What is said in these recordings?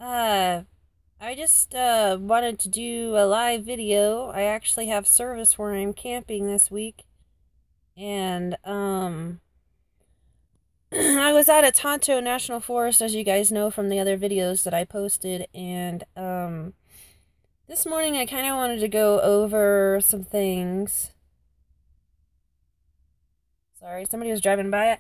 Uh, I just wanted to do a live video. I actually have service where I'm camping this week, and I was out at Tonto National Forest, as you guys know from the other videos that I posted, and this morning I kind of wanted to go over some things. Sorry, somebody was driving by it.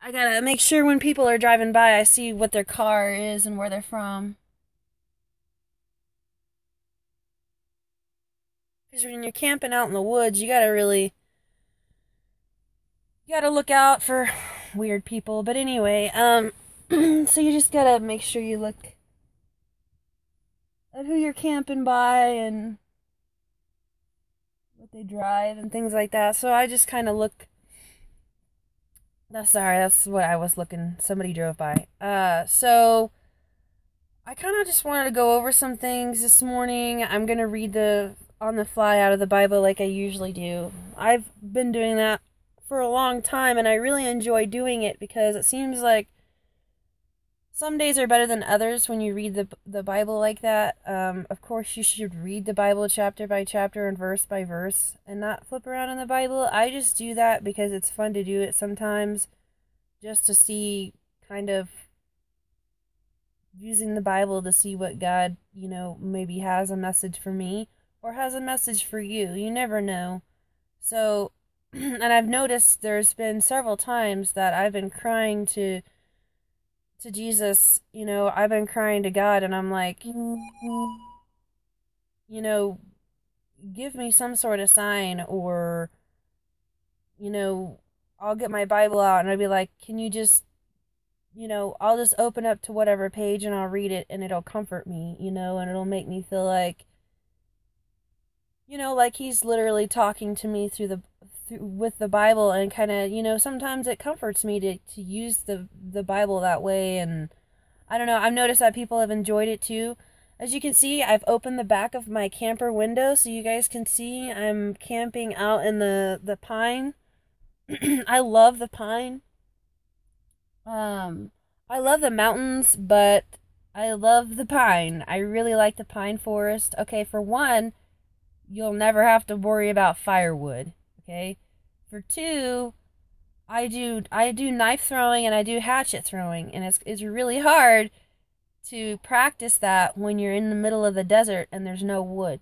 I gotta make sure when people are driving by, I see what their car is and where they're from. Because when you're camping out in the woods, you gotta look out for weird people. But anyway, so you just gotta make sure you look at who you're camping by and what they drive and things like that. So I just kind of look. That's what I was looking. Somebody drove by. So I kind of just wanted to go over some things this morning. I'm gonna read the on the fly out of the Bible like I usually do. I've been doing that for a long time, and I really enjoy doing it because it seems like some days are better than others when you read the Bible like that. Of course, you should read the Bible chapter by chapter and verse by verse and not flip around in the Bible. I just do that because it's fun to do it sometimes, just to see kind of using the Bible to see what God, maybe has a message for me or has a message for you. You never know. So, and I've noticed there's been several times that I've been crying to Jesus, I've been crying to God, and I'm like, give me some sort of sign, or, I'll get my Bible out and I'll be like, can you just, I'll just open up to whatever page and I'll read it and it'll comfort me, and it'll make me feel like, like he's literally talking to me with the Bible, and kind of, sometimes it comforts me to use the Bible that way. And I don't know, I've noticed that people have enjoyed it too. As you can see, I've opened the back of my camper window so you guys can see I'm camping out in the pine. I love the pine. I love the mountains, but I love the pine. I really like the pine forest. Okay, for one, you'll never have to worry about firewood. Okay? For two, I do knife throwing and I do hatchet throwing, and it's really hard to practice that when you're in the middle of the desert and there's no wood.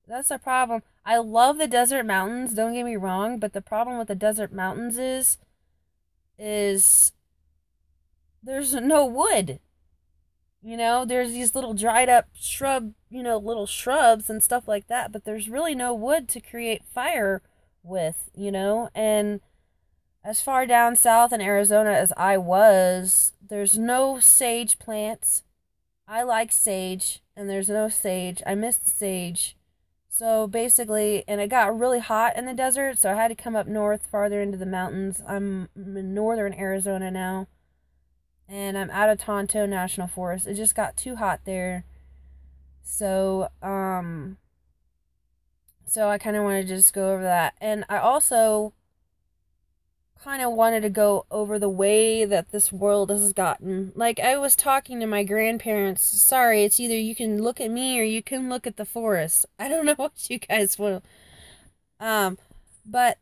That's the problem. I love the desert mountains, don't get me wrong, but the problem with the desert mountains is there's no wood. There's these little dried up little shrubs and stuff like that, but there's really no wood to create fire with, and as far down south in Arizona as I was, there's no sage plants. I like sage, and there's no sage. I miss the sage. So basically, and it got really hot in the desert, so I had to come up north farther into the mountains. I'm in northern Arizona now, and I'm out of Tonto National Forest. It just got too hot there. So, so I kind of wanted to just go over that. And I also kind of wanted to go over the way that this world has gotten. Like, I was talking to my grandparents. Sorry, it's either you can look at me or you can look at the forest. I don't know what you guys will. But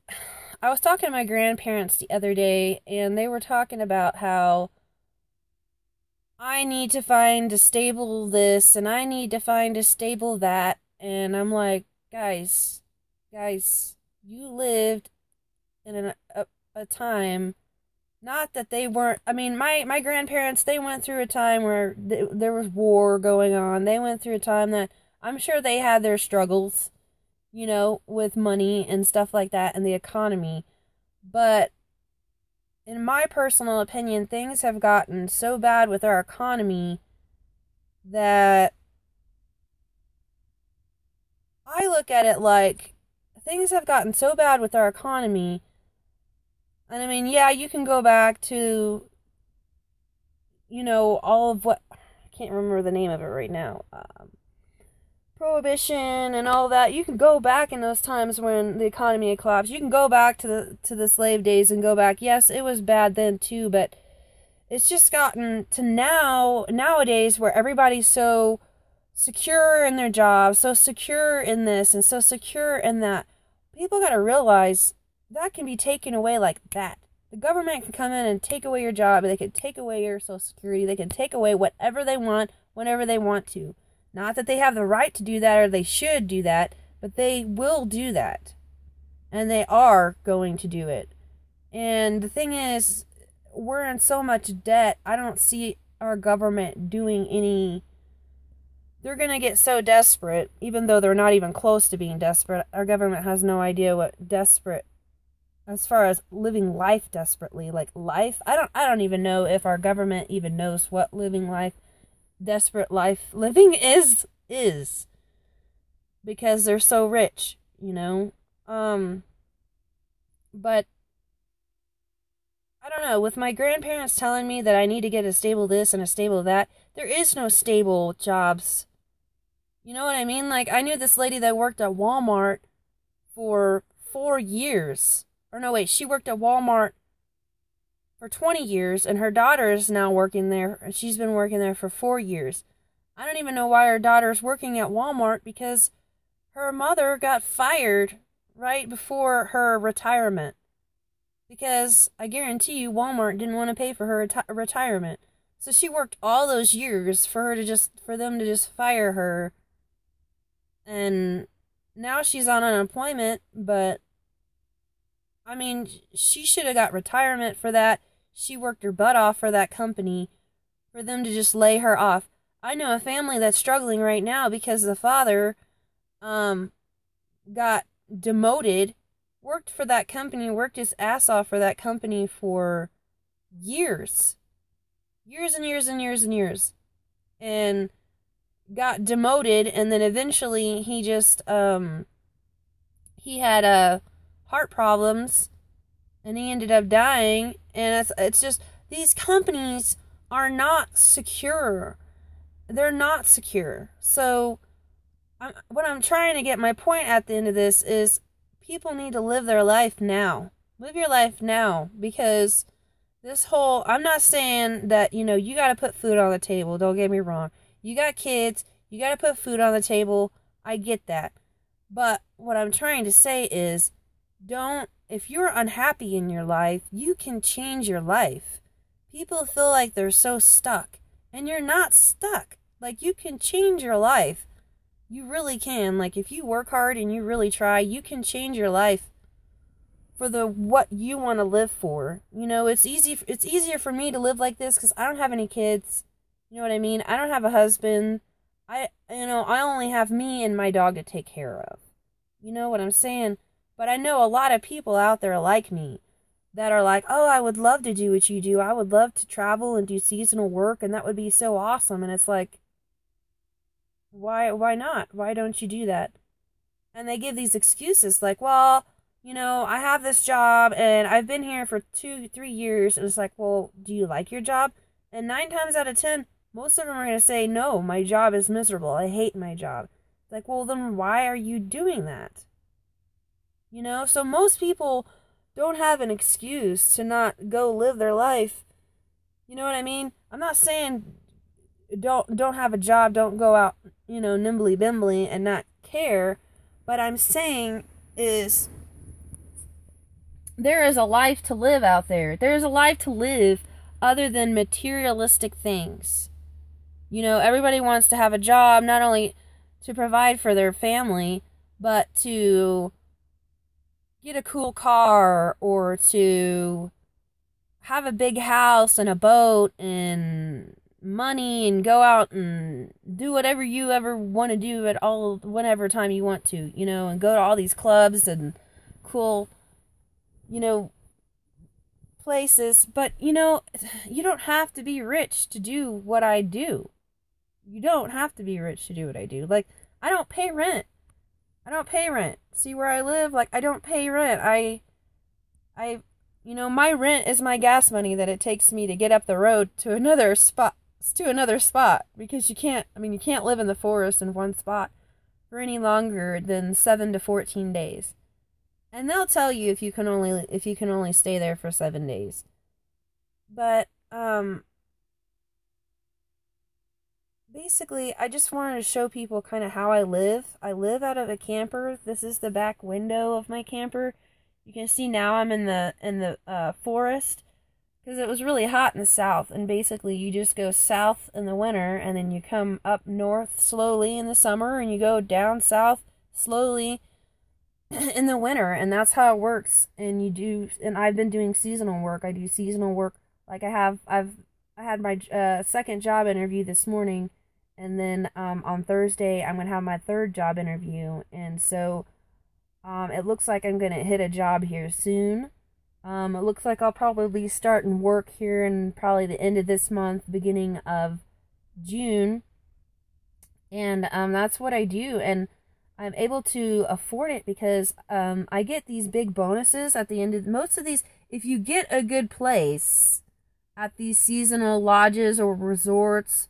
I was talking to my grandparents the other day, and they were talking about how I need to find a stable this and I need to find a stable that. And I'm like, guys, you lived in a time, not that they weren't, I mean, my grandparents, they went through a time where there was war going on. They went through a time that I'm sure they had their struggles, with money and stuff like that and the economy. But in my personal opinion, things have gotten so bad with our economy that I look at it like things have gotten so bad with our economy. And I mean, yeah, you can go back to, all of what, I can't remember the name of it right now. Prohibition and all that. You can go back in those times when the economy collapsed. You can go back to the slave days and go back. Yes, it was bad then too, but it's just gotten to nowadays where everybody's so secure in their job, so secure in this and so secure in that. People got to realize that can be taken away like that. The government can come in and take away your job. They can take away your Social Security. They can take away whatever they want, whenever they want to. Not that they have the right to do that or they should do that, but they will do that. And they are going to do it. And the thing is, we're in so much debt. I don't see our government doing any. They're going to get so desperate, even though they're not even close to being desperate. Our government has no idea what desperate, as far as living life desperately, like life. I don't even know if our government even knows what living life, desperate life living is, because they're so rich, you know. But I don't know, with my grandparents telling me that I need to get a stable this and a stable that, there is no stable jobs. You know what I mean? Like, I knew this lady that worked at Walmart for 4 years. Or no, wait, she worked at Walmart for 20 years, and her daughter is now working there, and she's been working there for 4 years. I don't even know why her daughter's working at Walmart, because her mother got fired right before her retirement. Because I guarantee you Walmart didn't want to pay for her retirement. So she worked all those years for them to just fire her. And now she's on unemployment, but I mean, she should have got retirement for that. She worked her butt off for that company, for them to just lay her off. I know a family that's struggling right now because the father got demoted, worked for that company, worked his ass off for that company for years. Years and years and years and years. And got demoted, and then eventually he just, he had heart problems, and he ended up dying, and it's just, these companies are not secure. They're not secure. So, what I'm trying to get, my point at the end of this is, people need to live their life now. Live your life now, because this whole, I'm not saying that, you know, you gotta put food on the table, don't get me wrong. You got kids, you gotta put food on the table, I get that. But what I'm trying to say is, if you're unhappy in your life, you can change your life. People feel like they're so stuck, and you're not stuck. Like, you can change your life. You really can. Like, if you work hard and you really try, you can change your life for what you want to live for. You know, it's easier for me to live like this because I don't have any kids. You know what I mean? I don't have a husband. I only have me and my dog to take care of. You know what I'm saying? But I know a lot of people out there like me that are like, oh, I would love to do what you do. I would love to travel and do seasonal work, and that would be so awesome. And it's like, why not? Why don't you do that? And they give these excuses like, well, you know, I have this job and I've been here for 2-3 years. And it's like, well, do you like your job? And 9 times out of 10, most of them are going to say, no, my job is miserable. I hate my job. It's like, well, then why are you doing that? You know, so most people don't have an excuse to not go live their life. You know what I mean? I'm not saying don't have a job, don't go out, you know, nimbly bimbly and not care. But I'm saying is, there is a life to live out there. There is a life to live other than materialistic things. You know, everybody wants to have a job, not only to provide for their family, but to get a cool car or to have a big house and a boat and money and go out and do whatever you ever want to do at all, whenever time you want to, you know, and go to all these clubs and cool, you know, places. But, you know, you don't have to be rich to do what I do. You don't have to be rich to do what I do. Like, I don't pay rent. See where I live? Like, I don't pay rent. You know, my rent is my gas money that it takes me to get up the road to another spot, because you can't live in the forest in one spot for any longer than 7 to 14 days. And they'll tell you if you can only stay there for 7 days. But basically, I just wanted to show people kind of how I live. I live out of a camper. This is the back window of my camper. You can see now I'm in the forest because it was really hot in the south, and basically you just go south in the winter and then you come up north slowly in the summer and you go down south slowly in the winter, and that's how it works. And I've been doing seasonal work. I do seasonal work. Like I had my second job interview this morning, and then on Thursday I'm gonna have my third job interview, and so it looks like I'm gonna hit a job here soon. It looks like I'll probably start and work here in probably the end of this month, beginning of June, and that's what I do, and I'm able to afford it because I get these big bonuses at the end of most of these. If you get a good place at these seasonal lodges or resorts,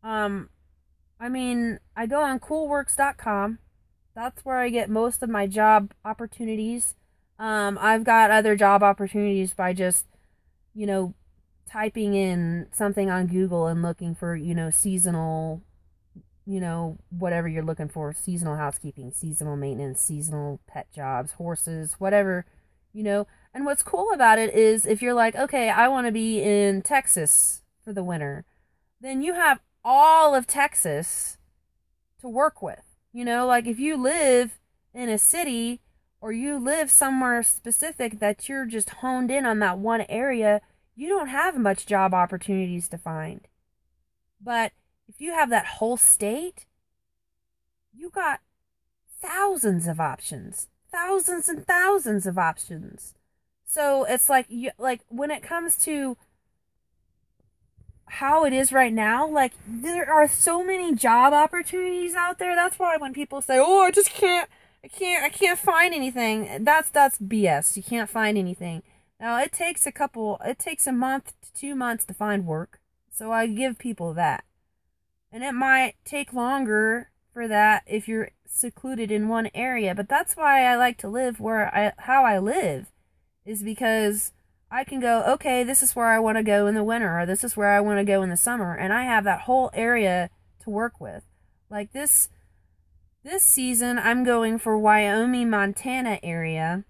I mean, I go on coolworks.com. That's where I get most of my job opportunities. I've got other job opportunities by just, you know, typing in something on Google and looking for, seasonal, whatever you're looking for, seasonal housekeeping, seasonal maintenance, seasonal pet jobs, horses, whatever, And what's cool about it is if you're like, okay, I want to be in Texas for the winter, then you have all of Texas to work with. Like if you live in a city or you live somewhere specific that you're just honed in on that one area, you don't have much job opportunities to find. But if you have that whole state, you got thousands of options, thousands and thousands of options. So it's like when it comes to how it is right now, like there are so many job opportunities out there. That's why when people say, "Oh, I can't find anything," that's BS. You can't find anything. Now it takes a month to 2 months to find work. So I give people that. And it might take longer for that if you're secluded in one area, but that's why I like to live how I live, is because I can go, okay, this is where I want to go in the winter, or this is where I want to go in the summer, and I have that whole area to work with. Like this season, I'm going for Wyoming, Montana area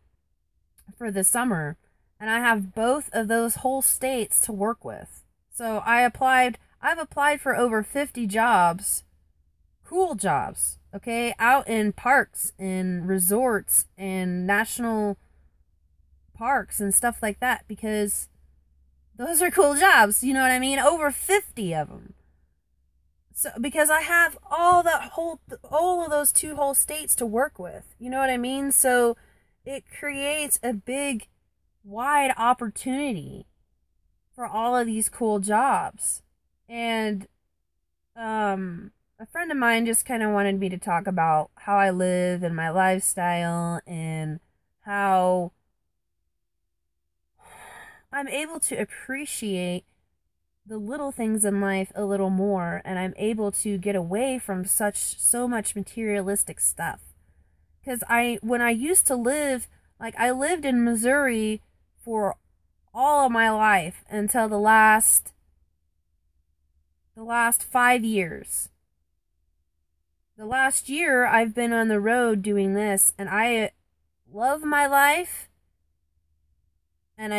for the summer, and I have both of those whole states to work with. So I've applied for over 50 jobs, cool jobs, okay, out in parks and resorts and national parks and stuff like that, because those are cool jobs, you know what I mean? Over 50 of them. So because I have all of those two whole states to work with, you know what I mean? So it creates a big, wide opportunity for all of these cool jobs. And a friend of mine just kind of wanted me to talk about how I live and my lifestyle and how I'm able to appreciate the little things in life a little more, and I'm able to get away from so much materialistic stuff. Because when I used to live, like I lived in Missouri for all of my life until the last 5 years. The last year I've been on the road doing this, and I love my life, and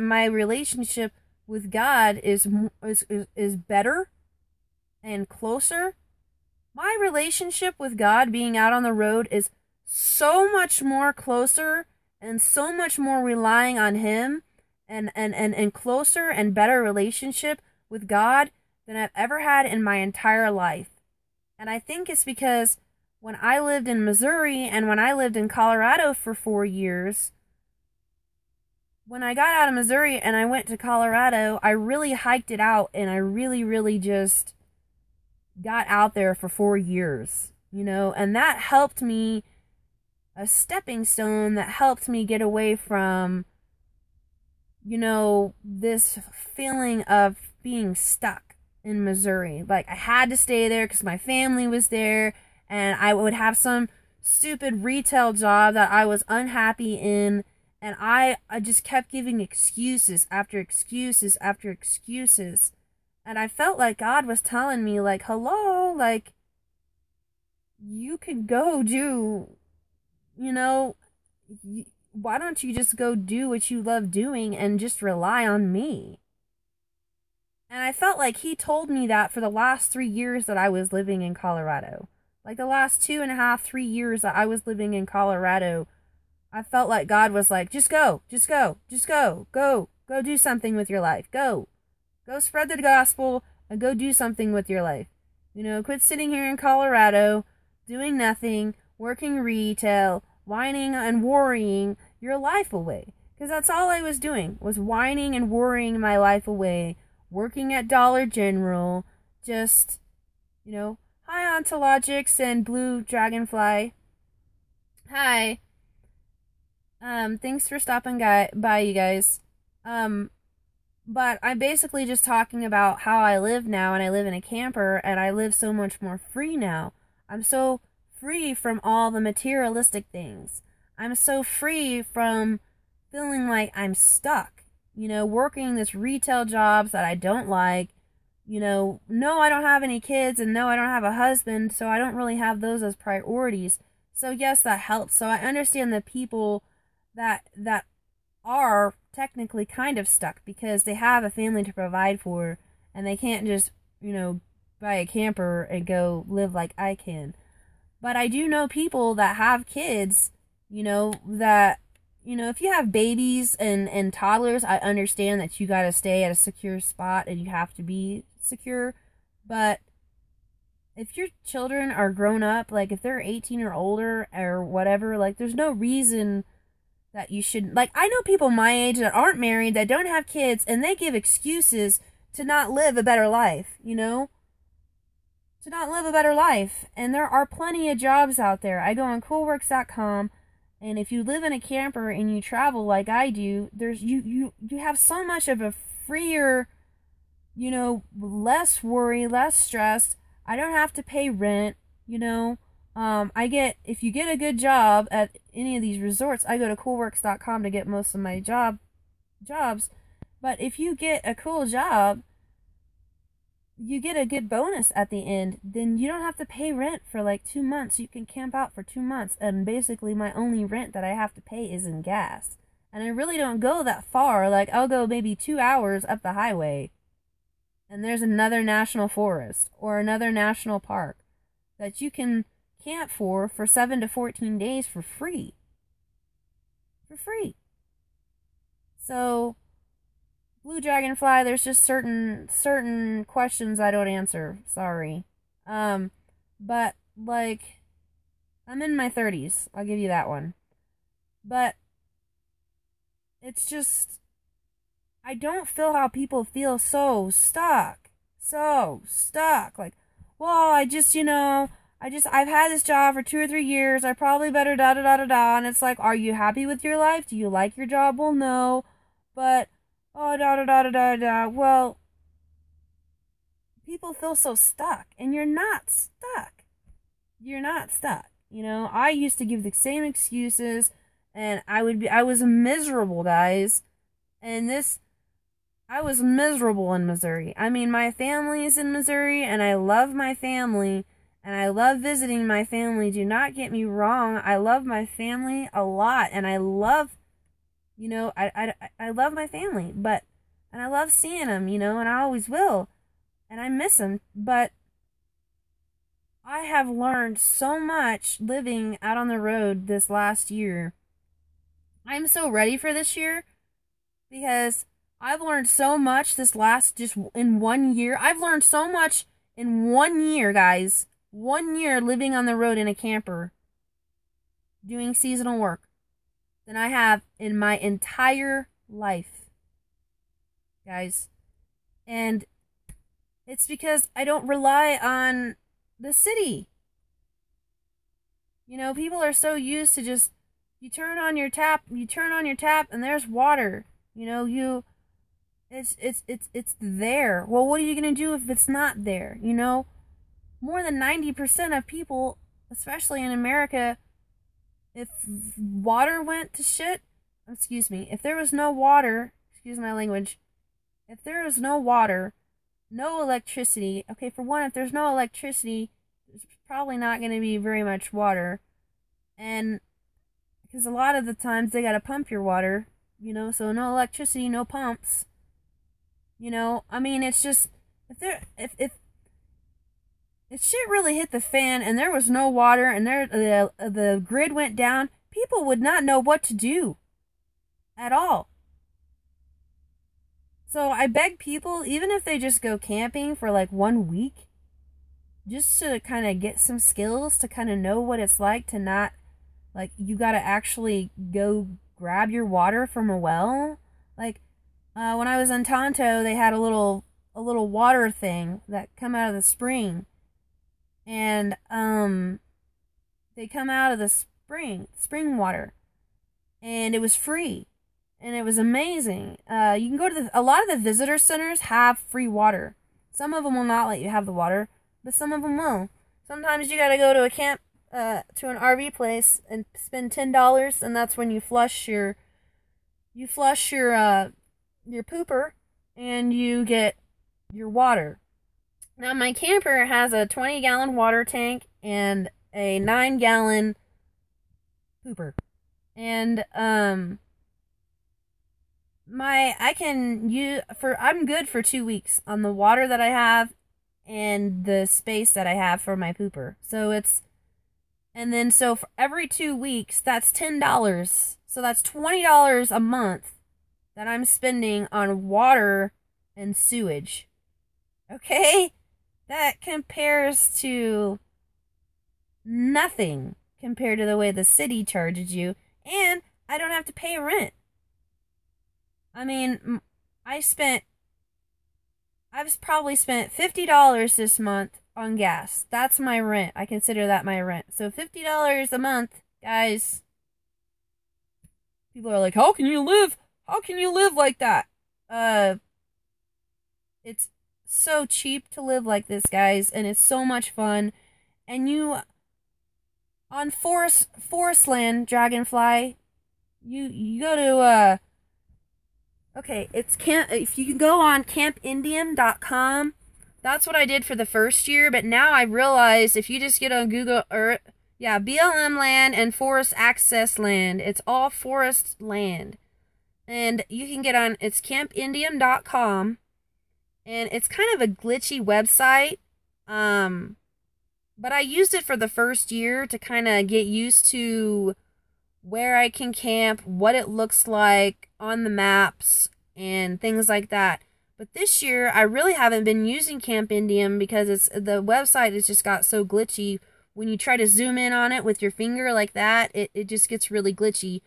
my relationship with God is better and closer. My relationship with God being out on the road is so much more closer and so much more relying on Him and closer and better relationship with God than I've ever had in my entire life. And I think it's because when I lived in Missouri and when I lived in Colorado for 4 years, when I got out of Missouri and I went to Colorado, I really hiked it out, and I really, really just got out there for 4 years, and that helped me, a stepping stone that helped me get away from, this feeling of being stuck in Missouri. Like I had to stay there because my family was there, and I would have some stupid retail job that I was unhappy in, And I just kept giving excuses after excuses after excuses. And I felt like God was telling me, like, hello, like, you could go do, you know, why don't you just go do what you love doing and just rely on me? And I felt like he told me that for the last 3 years that I was living in Colorado. Like the last 2.5, 3 years that I was living in Colorado, I felt like God was like, just go, just go, just go, go do something with your life. Go spread the gospel and go do something with your life. You know, quit sitting here in Colorado, doing nothing, working retail, whining and worrying your life away. Because that's all I was doing, was whining and worrying my life away, working at Dollar General, just, you know, hi Ontologics and Blue Dragonfly. Hi. Thanks for stopping by, you guys. But I'm basically just talking about how I live now, and I live in a camper, and I live so much more free now. I'm so free from all the materialistic things. I'm so free from feeling like I'm stuck, you know, working this retail jobs that I don't like. You know, no, I don't have any kids, and no, I don't have a husband, so I don't really have those as priorities. So yes, that helps. So I understand the people that are technically kind of stuck because they have a family to provide for, and they can't just, you know, buy a camper and go live like I can. But I do know people that have kids, you know, that, you know, if you have babies and toddlers, I understand that you gotta stay at a secure spot and you have to be secure. But if your children are grown up, like if they're 18 or older or whatever, like there's no reason that you shouldn't. Like, I know people my age that aren't married, that don't have kids, and they give excuses to not live a better life, you know? To not live a better life. And there are plenty of jobs out there. I go on coolworks.com, and if you live in a camper and you travel like I do, there's you have so much of a freer, you know, less worry, less stress. I don't have to pay rent, you know? If you get a good job at any of these resorts, I go to coolworks.com to get most of my jobs. But if you get a cool job, you get a good bonus at the end, then you don't have to pay rent for like 2 months. You can camp out for 2 months, and basically my only rent that I have to pay is in gas. And I really don't go that far. Like, I'll go maybe 2 hours up the highway, and there's another national forest or another national park that you can camp for 7 to 14 days for free. For free. So, Blue Dragonfly, there's just certain questions I don't answer. Sorry. But, like, I'm in my 30s. I'll give you that one. But, it's just, I don't feel how people feel so stuck. So stuck. Like, well, I've had this job for 2 or 3 years. I probably better da da da da da. And it's like, are you happy with your life? Do you like your job? Well, no. But, oh, da da da da da da. Well, people feel so stuck. And you're not stuck. You're not stuck. You know, I used to give the same excuses. And I was miserable, guys. And I was miserable in Missouri. I mean, my family is in Missouri. And I love my family. And I love visiting my family. Do not get me wrong. I love my family a lot. And I love, you know, I love my family. And I love seeing them, you know, and I always will. And I miss them. But I have learned so much living out on the road this last year. I'm so ready for this year. Because I've learned so much just in 1 year. I've learned so much in 1 year, guys. 1 year living on the road in a camper, doing seasonal work, than I have in my entire life, guys. And it's because I don't rely on the city. You know, people are so used to just, you turn on your tap, and there's water. You know, it's there. Well, what are you going to do if it's not there, you know? More than 90% of people, especially in America, if water went to shit, excuse me, if there was no water, excuse my language, if there is no water, no electricity, okay, for one, if there's no electricity, there's probably not going to be very much water. And because a lot of the times they got to pump your water, so no electricity, no pumps. I mean, it's just, if shit really hit the fan and there was no water and the grid went down, people would not know what to do at all. So I beg people, even if they just go camping for like 1 week, just to kind of get some skills to kind of know what it's like to not, like, you gotta actually go grab your water from a well. Like, when I was in Tonto, they had a little water thing that come out of the spring. And, they come out of the spring water. And it was free. And it was amazing. You can go to a lot of the visitor centers have free water. Some of them will not let you have the water, but some of them will. Sometimes you gotta go to a camp, to an RV place and spend $10, and that's when you flush your pooper, and you get your water. Now, my camper has a 20-gallon water tank and a 9-gallon pooper. And, I'm good for 2 weeks on the water that I have and the space that I have for my pooper. So for every 2 weeks, that's $10. So that's $20 a month that I'm spending on water and sewage. Okay? That compares to nothing compared to the way the city charges you, and I don't have to pay rent. I mean, I've probably spent $50 this month on gas. That's my rent. I consider that my rent. So $50 a month, guys. People are like, how can you live like that? It's so cheap to live like this, guys, and it's so much fun. And on forest land, Dragonfly, you go to, okay, if you can go on campindium.com, that's what I did for the first year, but now I realize if you just get on Google Earth, BLM land and forest access land, it's all forest land. And you can get on, it's campindium.com, and it's kind of a glitchy website, but I used it for the first year to kind of get used to where I can camp, what it looks like on the maps, and things like that. But this year, I really haven't been using Camp Indium because the website has just got so glitchy. When you try to zoom in on it with your finger like that, it just gets really glitchy.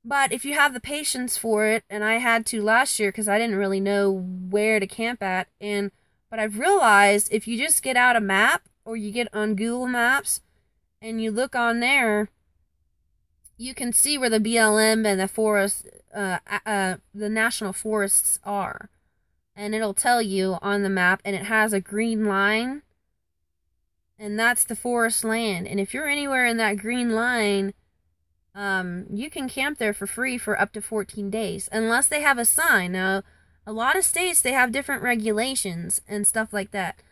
But if you have the patience for it, and I had to last year because I didn't really know where to camp at, but I've realized if you just get out a map or you get on Google Maps and you look on there, you can see where the BLM and the forest, the national forests are. And it'll tell you on the map, and it has a green line, and that's the forest land. And if you're anywhere in that green line, you can camp there for free for up to 14 days, unless they have a sign. Now, a lot of states, they have different regulations and stuff like that.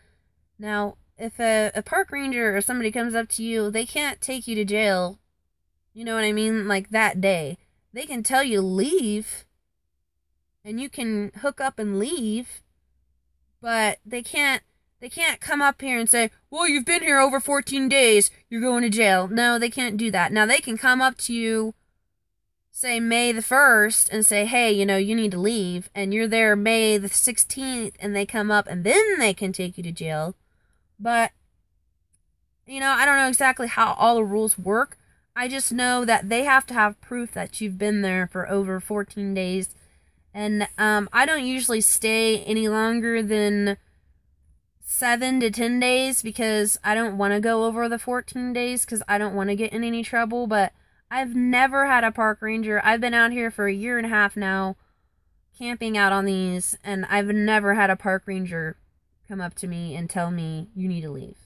Now, if a park ranger or somebody comes up to you, they can't take you to jail, you know what I mean, like that day. They can tell you leave, and you can hook up and leave, but they can't come up here and say, well, you've been here over 14 days, you're going to jail. No, they can't do that. Now, they can come up to you, say May the 1st, and say, hey, you need to leave, and you're there May the 16th, and they come up, and then they can take you to jail. But, I don't know exactly how all the rules work. I just know that they have to have proof that you've been there for over 14 days. And I don't usually stay any longer than 7 to 10 days because I don't want to go over the 14 days because I don't want to get in any trouble. But I've never had a park ranger. I've been out here for 1.5 years now, camping out on these, and I've never had a park ranger come up to me and tell me you need to leave.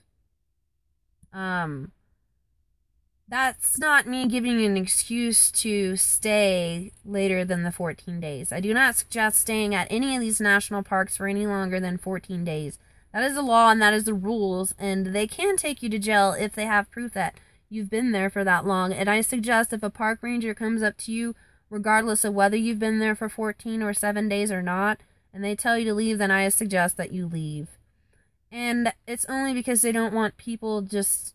That's not me giving you an excuse to stay later than the 14 days. I do not suggest staying at any of these national parks for any longer than 14 days. That is the law and that is the rules, and they can take you to jail if they have proof that you've been there for that long. And I suggest if a park ranger comes up to you, regardless of whether you've been there for 14 or 7 days or not, and they tell you to leave, then I suggest that you leave. And it's only because they don't want people just,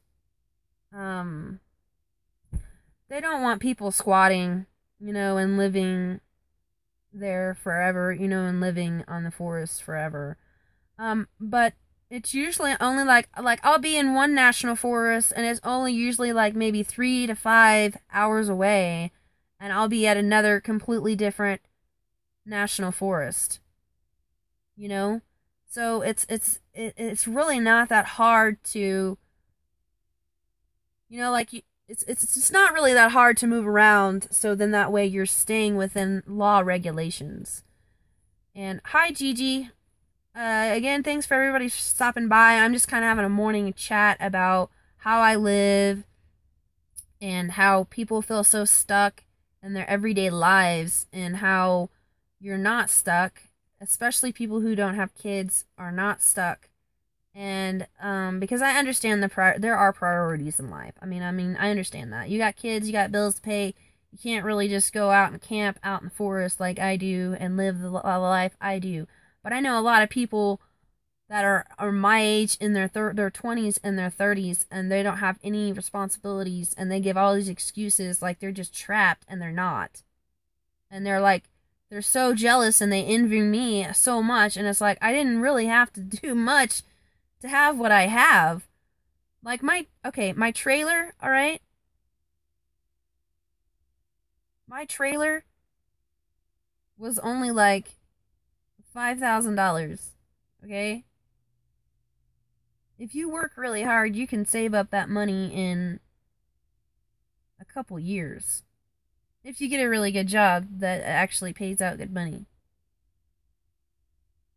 they don't want people squatting, and living there forever, and living on the forest forever. But it's usually only like I'll be in one national forest and it's only usually like maybe 3 to 5 hours away, and I'll be at another completely different national forest. So it's really not that hard to, it's not really that hard to move around, so then that way you're staying within law regulations. And hi, Gigi. Again, thanks for everybody stopping by. I'm just kind of having a morning chat about how I live and how people feel so stuck in their everyday lives, and how you're not stuck, especially people who don't have kids are not stuck. And because I understand there are priorities in life. I mean, I understand that. You got kids, you got bills to pay. You can't really just go out and camp out in the forest like I do and live the life I do. But I know a lot of people that are my age, in their 20s and their 30s, and they don't have any responsibilities, and they give all these excuses like they're just trapped, and they're not. And they're so jealous and they envy me so much, and it's like, I didn't really have to do much to have what I have. Like my trailer, all right? My trailer was only like $5,000, okay? If you work really hard, you can save up that money in a couple years. If you get a really good job that actually pays out good money.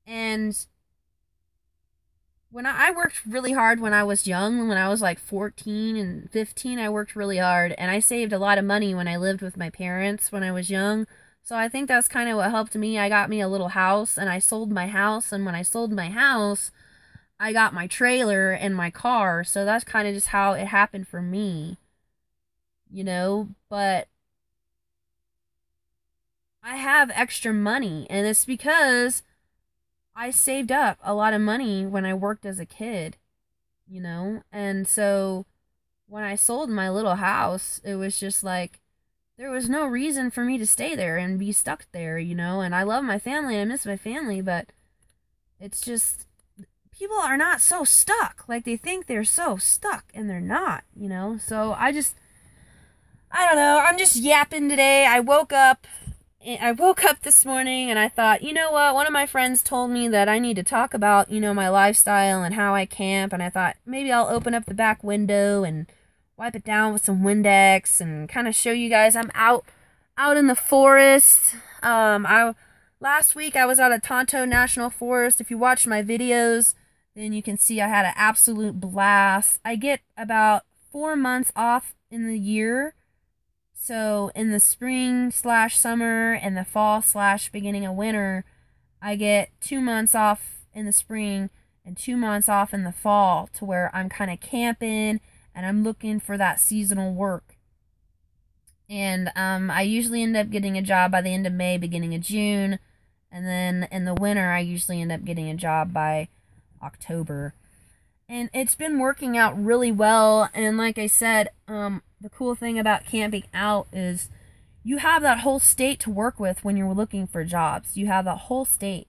And when I worked really hard when I was young, when I was like 14 and 15, I worked really hard, and I saved a lot of money when I lived with my parents when I was young. So I think that's kind of what helped me. I got me a little house, and I sold my house, and when I sold my house, I got my trailer and my car. So that's kind of just how it happened for me. But I have extra money, and it's because I saved up a lot of money when I worked as a kid, and so when I sold my little house, it was just like, there was no reason for me to stay there and be stuck there, and I love my family and I miss my family, but it's just, people are not so stuck. Like, they think they're so stuck, and they're not, so I don't know, I'm just yapping today. I woke up this morning and I thought, you know what? One of my friends told me that I need to talk about, my lifestyle and how I camp. And I thought maybe I'll open up the back window and wipe it down with some Windex and kind of show you guys I'm out in the forest. Last week I was out at Tonto National Forest. If you watched my videos, then you can see I had an absolute blast. I get about 4 months off in the year. So in the spring/summer and the fall/beginning of winter, I get 2 months off in the spring and 2 months off in the fall, to where I'm kind of camping and I'm looking for that seasonal work. And I usually end up getting a job by the end of May, beginning of June. And then in the winter, I usually end up getting a job by October. And it's been working out really well. And like I said, the cool thing about camping out is you have that whole state to work with when you're looking for jobs. You have that whole state.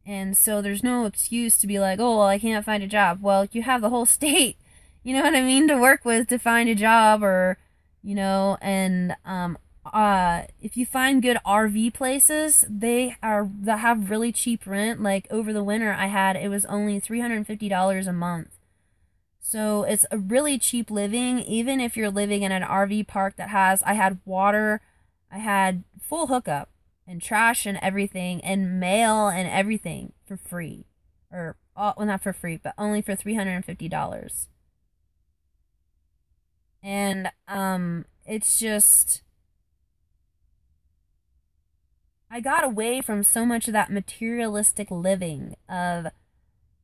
And so there's no excuse to be like, oh, well, I can't find a job. Well, you have the whole state, you know what I mean, to work with to find a job, or, and if you find good RV places, that have really cheap rent. Like over the winter it was only $350 a month. So it's a really cheap living, even if you're living in an RV park I had water, I had full hookup, and trash and everything, and mail and everything for free. Well, not for free, but only for $350. And it's just, I got away from so much of that materialistic living of,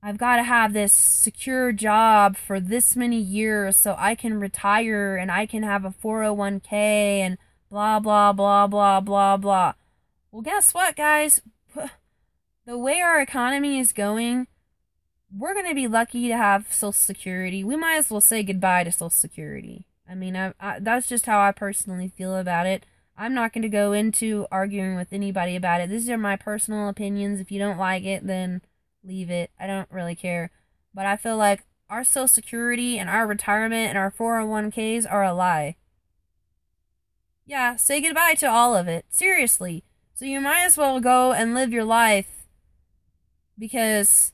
I've got to have this secure job for this many years so I can retire and I can have a 401k and blah, blah, blah, blah, blah, blah. Well, guess what, guys? The way our economy is going, we're going to be lucky to have Social Security. We might as well say goodbye to Social Security. I mean, that's just how I personally feel about it. I'm not going to go into arguing with anybody about it. These are my personal opinions. If you don't like it, then leave it. I don't really care. But I feel like our Social Security and our retirement and our 401ks are a lie. Yeah, say goodbye to all of it. Seriously. So you might as well go and live your life, because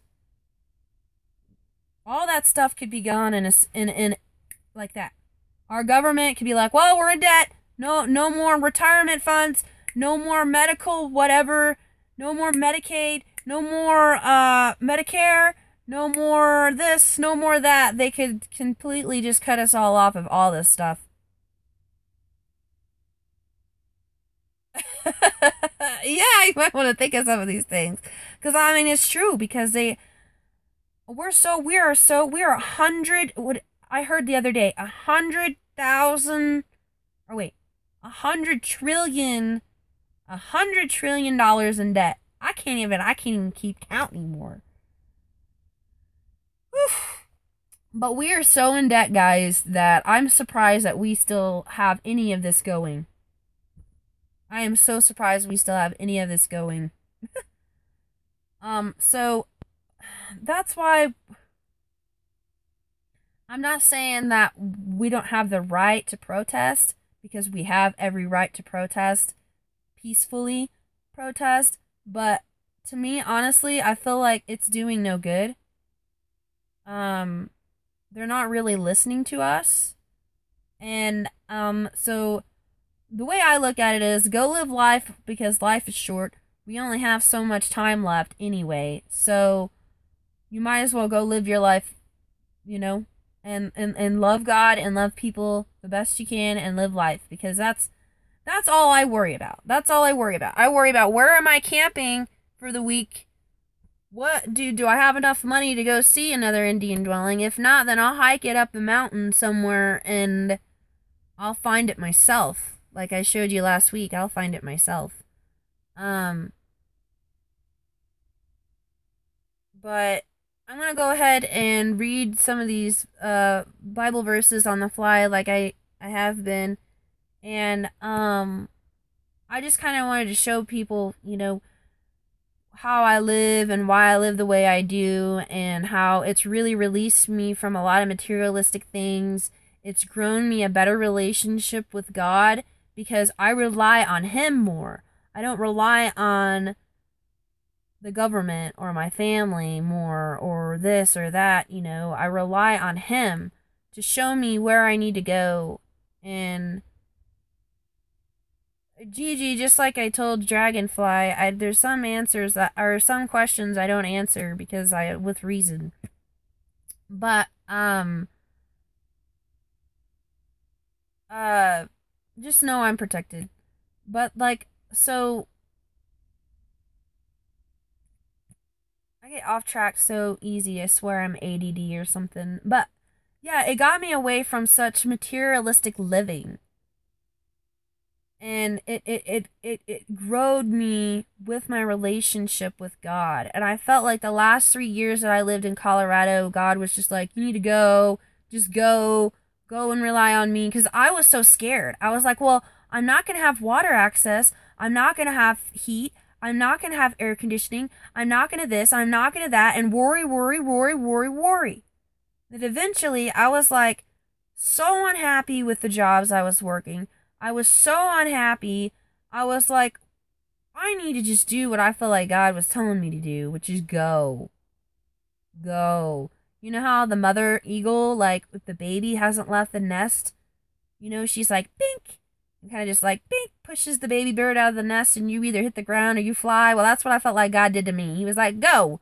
all that stuff could be gone in like that. Our government could be like, well, we're in debt. No more retirement funds. No more medical whatever. No more Medicaid. No more Medicare. No more this. No more that. They could completely just cut us all off of all this stuff. Yeah, you might want to think of some of these things. Because, I mean, it's true. Because we are 100, what I heard the other day, 100,000, or wait, $100 trillion in debt. I can't even keep count anymore. Whew. But we are so in debt, guys, that I'm surprised that we still have any of this going. I am so surprised we still have any of this going. So that's why I'm not saying that we don't have the right to protest, because we have every right to protest, peacefully protest, but to me, honestly, I feel like it's doing no good. They're not really listening to us. And so the way I look at it is, go live life, because life is short. We only have so much time left anyway. So you might as well go live your life, and love God and love people the best you can and live life, because that's all I worry about. That's all I worry about. I worry about, where am I camping for the week? What do I have enough money to go see another Indian dwelling? If not, then I'll hike it up the mountain somewhere and I'll find it myself. Like I showed you last week, I'll find it myself. But I'm going to go ahead and read some of these Bible verses on the fly, like I have been. And I just kind of wanted to show people, how I live and why I live the way I do, and how it's really released me from a lot of materialistic things. It's grown me a better relationship with God, because I rely on Him more. I don't rely on the government or my family more, or this or that. I rely on Him to show me where I need to go. And Gigi, just like I told Dragonfly, there's some answers that are some questions I don't answer because with reason. But just know I'm protected. But so I get off track so easy. I swear I'm ADD or something. But yeah, it got me away from such materialistic living. And it growed me with my relationship with God. And I felt like the last 3 years that I lived in Colorado, God was just like, you need to go. Just go and rely on me. Because I was so scared. I was like, well, I'm not going to have water access. I'm not going to have heat. I'm not going to have air conditioning. I'm not going to this. I'm not going to that. And worry. That eventually I was like so unhappy with the jobs I was working. I was so unhappy. I was like, I need to just do what I feel like God was telling me to do, which is go. Go. You know how the mother eagle, if the baby hasn't left the nest, she's like, bink, and kind of just like, bink, pushes the baby bird out of the nest, and you either hit the ground or you fly. Well, that's what I felt like God did to me. He was like, go.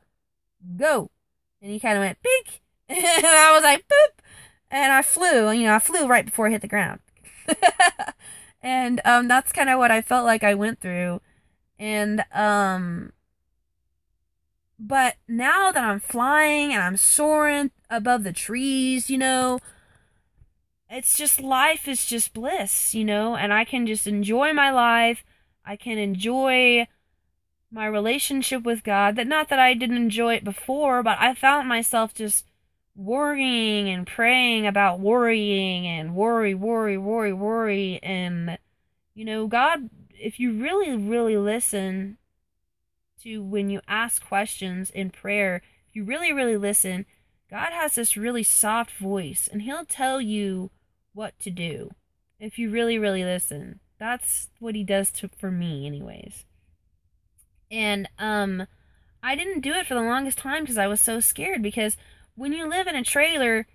And he kind of went, bink. And I was like, boop. And I flew, I flew right before I hit the ground. And that's kind of what I felt like I went through. And but now that I'm flying and I'm soaring above the trees, it's just life is just bliss, and I can just enjoy my life. I can enjoy my relationship with God. That not that I didn't enjoy it before, but I found myself just worrying and praying about worrying and worry. And, God, if you really, really listen to when you ask questions in prayer, if you really, really listen, God has this really soft voice and He'll tell you what to do if you really, really listen. That's what He does for me, anyways. And I didn't do it for the longest time because I was so scared. Because when you live in a trailer,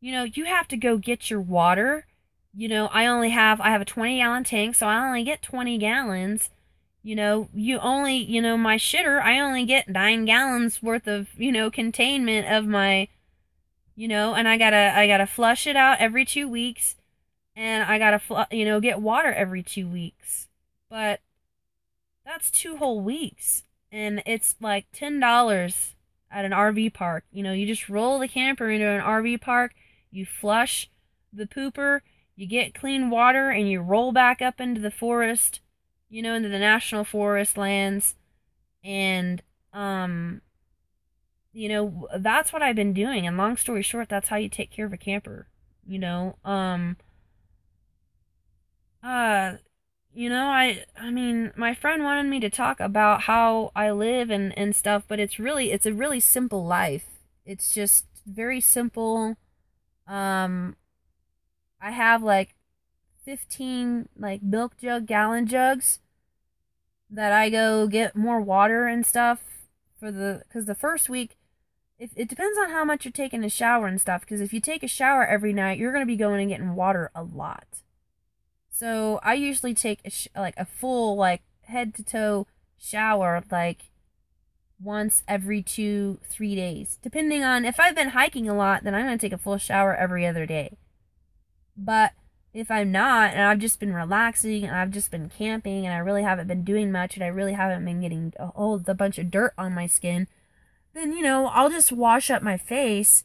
you have to go get your water. I have a 20-gallon tank, so I only get 20 gallons. My shitter, I only get 9 gallons worth of, containment of my, and I gotta flush it out every 2 weeks, and I gotta, get water every 2 weeks. But that's 2 whole weeks, and it's like $10 at an RV park. You just roll the camper into an RV park, you flush the pooper, you get clean water, and you roll back up into the forest, into the national forest lands. And, that's what I've been doing. And long story short, that's how you take care of a camper, I mean, my friend wanted me to talk about how I live and stuff, but it's a really simple life. It's just very simple. I have like 15 like milk jug gallon jugs that I go get more water and stuff because the first week, if it depends on how much you're taking a shower and stuff, because if you take a shower every night, you're going to be going and getting water a lot. So I usually take a full like head to toe shower like once every 2-3 days. Depending on if I've been hiking a lot, then I'm going to take a full shower every other day. But if I'm not, and I've just been relaxing and I've just been camping and I really haven't been doing much and I really haven't been getting a bunch of dirt on my skin, then I'll just wash up my face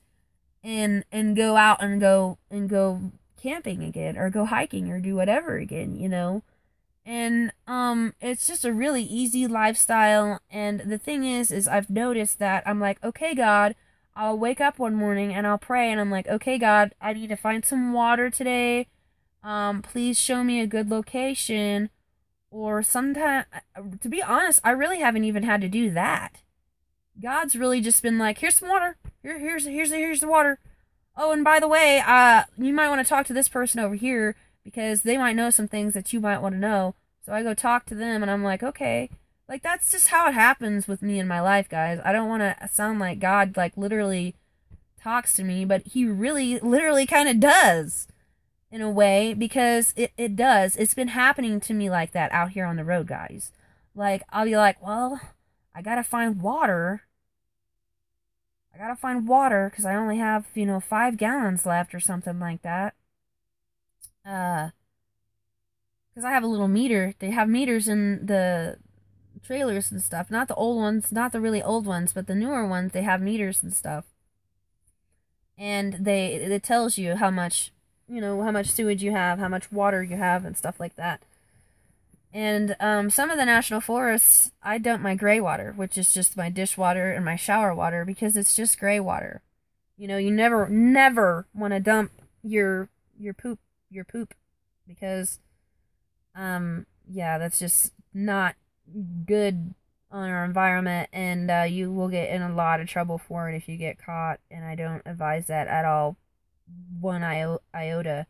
and go out and go camping again or go hiking or do whatever again, And it's just a really easy lifestyle. And the thing is I've noticed that I'm like, okay, God, I'll wake up one morning and I'll pray and I'm like, okay, God, I need to find some water today. Please show me a good location. Or sometime, to be honest, I really haven't even had to do that. God's really just been like, here's some water. Here's the water. Oh, and by the way, you might want to talk to this person over here because they might know some things that you might want to know. So I go talk to them and I'm like, okay. Like, that's just how it happens with me in my life, guys. I don't want to sound like God, like, literally talks to me, but He really, literally kind of does in a way because it does. It's been happening to me like that out here on the road, guys. Like, I'll be like, well, I gotta find water. Because I only have, 5 gallons left or something like that. Because I have a little meter. They have meters in the trailers and stuff. Not the old ones, not the really old ones, but the newer ones, they have meters and stuff. And it tells you how much, how much sewage you have, how much water you have, and stuff like that. And some of the national forests, I dump my gray water, which is just my dishwater and my shower water, because it's just gray water. You never want to dump your poop, because, yeah, that's just not good on our environment, and you will get in a lot of trouble for it if you get caught, and I don't advise that at all, one iota.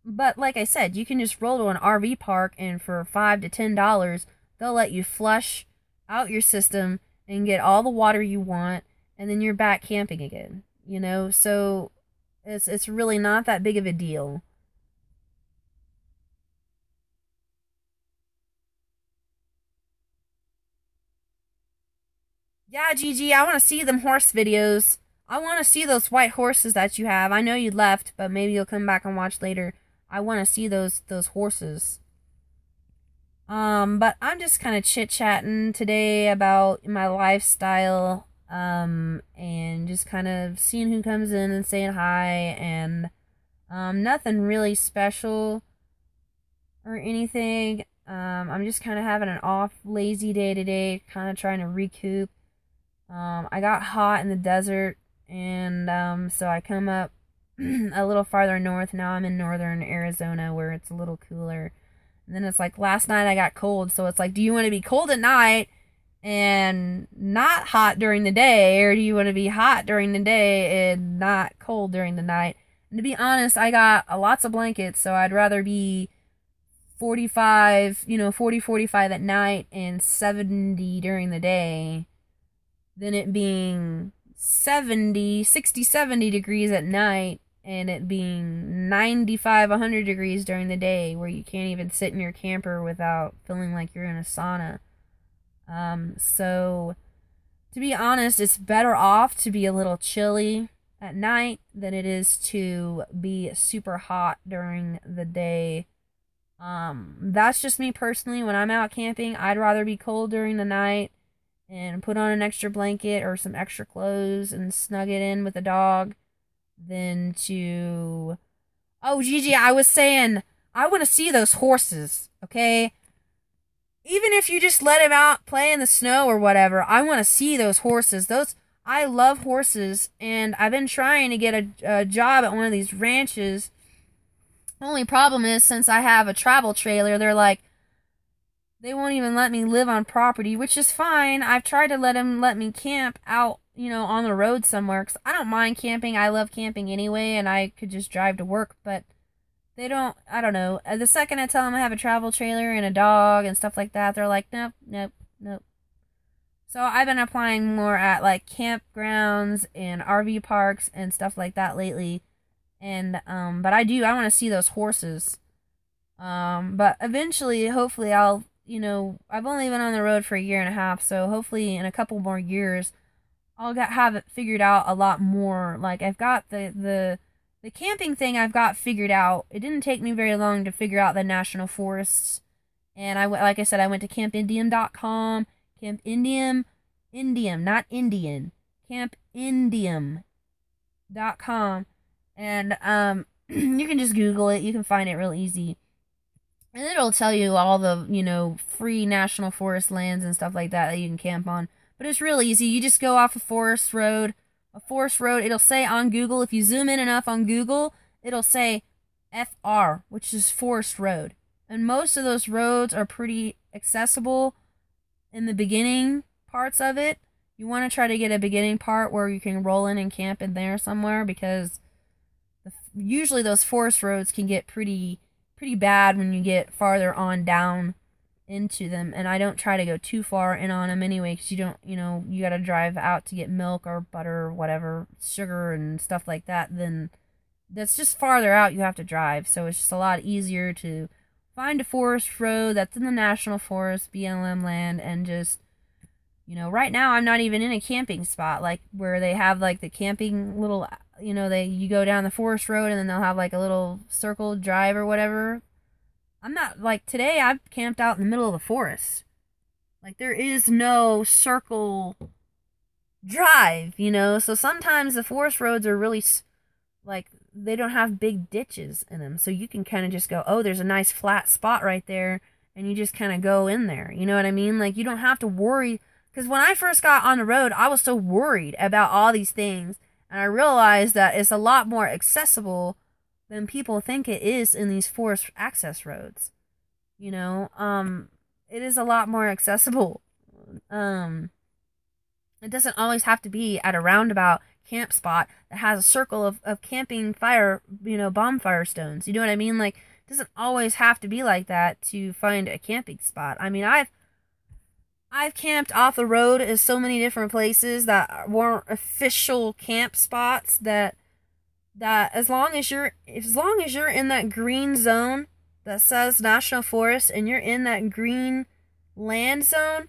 But like I said, you can just roll to an RV park, and for $5 to $10, they'll let you flush out your system and get all the water you want, and then you're back camping again. So it's really not that big of a deal. Yeah, Gigi, I want to see them horse videos. I want to see those white horses that you have. I know you left, but maybe you'll come back and watch later. I want to see those horses. But I'm just kind of chit-chatting today about my lifestyle, and just kind of seeing who comes in and saying hi, and, nothing really special or anything. I'm just kind of having an off, lazy day today, kind of trying to recoup. I got hot in the desert, and, so I come up a little farther north. Now I'm in northern Arizona where it's a little cooler. And then it's like last night I got cold, so it's like, do you want to be cold at night and not hot during the day, or do you want to be hot during the day and not cold during the night? And to be honest, I got lots of blankets, so I'd rather be 45, 45 at night and 70 during the day than it being 70 degrees at night and it being 95, 100 degrees during the day, where you can't even sit in your camper without feeling like you're in a sauna. So, to be honest, it's better off to be a little chilly at night than it is to be super hot during the day. That's just me personally. When I'm out camping, I'd rather be cold during the night and put on an extra blanket or some extra clothes and snug it in with the dog than to... Oh, Gigi, I was saying, I want to see those horses, okay? Even if you just let him out play in the snow or whatever, I want to see those horses. I love horses, and I've been trying to get a job at one of these ranches. The only problem is, since I have a travel trailer, they're like, they won't even let me live on property, which is fine. I've tried to let me camp out, on the road somewhere, because I don't mind camping. I love camping anyway, and I could just drive to work, but they don't, I don't know. The second I tell them I have a travel trailer and a dog and stuff like that, they're like, nope, nope, nope. So I've been applying more at, like, campgrounds and RV parks and stuff like that lately. And, but I want to see those horses. But eventually, hopefully I've only been on the road for a year and a half, so hopefully in a couple more years, I'll have it figured out a lot more. Like, I've got the camping thing I've got figured out. It didn't take me very long to figure out the national forests. And like I said, I went to campindium.com, Indium, not Indian, campindium.com. And, you can just Google it. You can find it real easy. And it'll tell you all the, free national forest lands and stuff like that you can camp on. But it's real easy. You just go off a forest road. It'll say on Google, if you zoom in enough on Google, it'll say FR, which is forest road. And most of those roads are pretty accessible in the beginning parts of it. You want to try to get a beginning part where you can roll in and camp in there somewhere, because usually those forest roads can get pretty bad when you get farther on down into them. And I don't try to go too far in on them anyway, because you don't, you gotta drive out to get milk or butter or whatever, sugar and stuff like that. Then that's just farther out you have to drive. So it's just a lot easier to find a forest road that's in the national forest, BLM land, and just, right now I'm not even in a camping spot, like where they have like the camping little, you go down the forest road and then they'll have like a little circle drive or whatever. I'm not, like, today I've camped out in the middle of the forest. Like, there is no circle drive, so sometimes the forest roads are really, like, they don't have big ditches in them, so you can kind of just go, oh, there's a nice flat spot right there, and you just kind of go in there, you know what I mean? Like, you don't have to worry, because when I first got on the road, I was so worried about all these things, and I realized that it's a lot more accessible than people think it is in these forest access roads. It is a lot more accessible. It doesn't always have to be at a roundabout camp spot that has a circle of camping fire, bonfire stones. You know what I mean? Like, it doesn't always have to be like that to find a camping spot. I mean, I've camped off the road at so many different places that weren't official camp spots, that as long as you're in that green zone that says National Forest, and you're in that green land zone,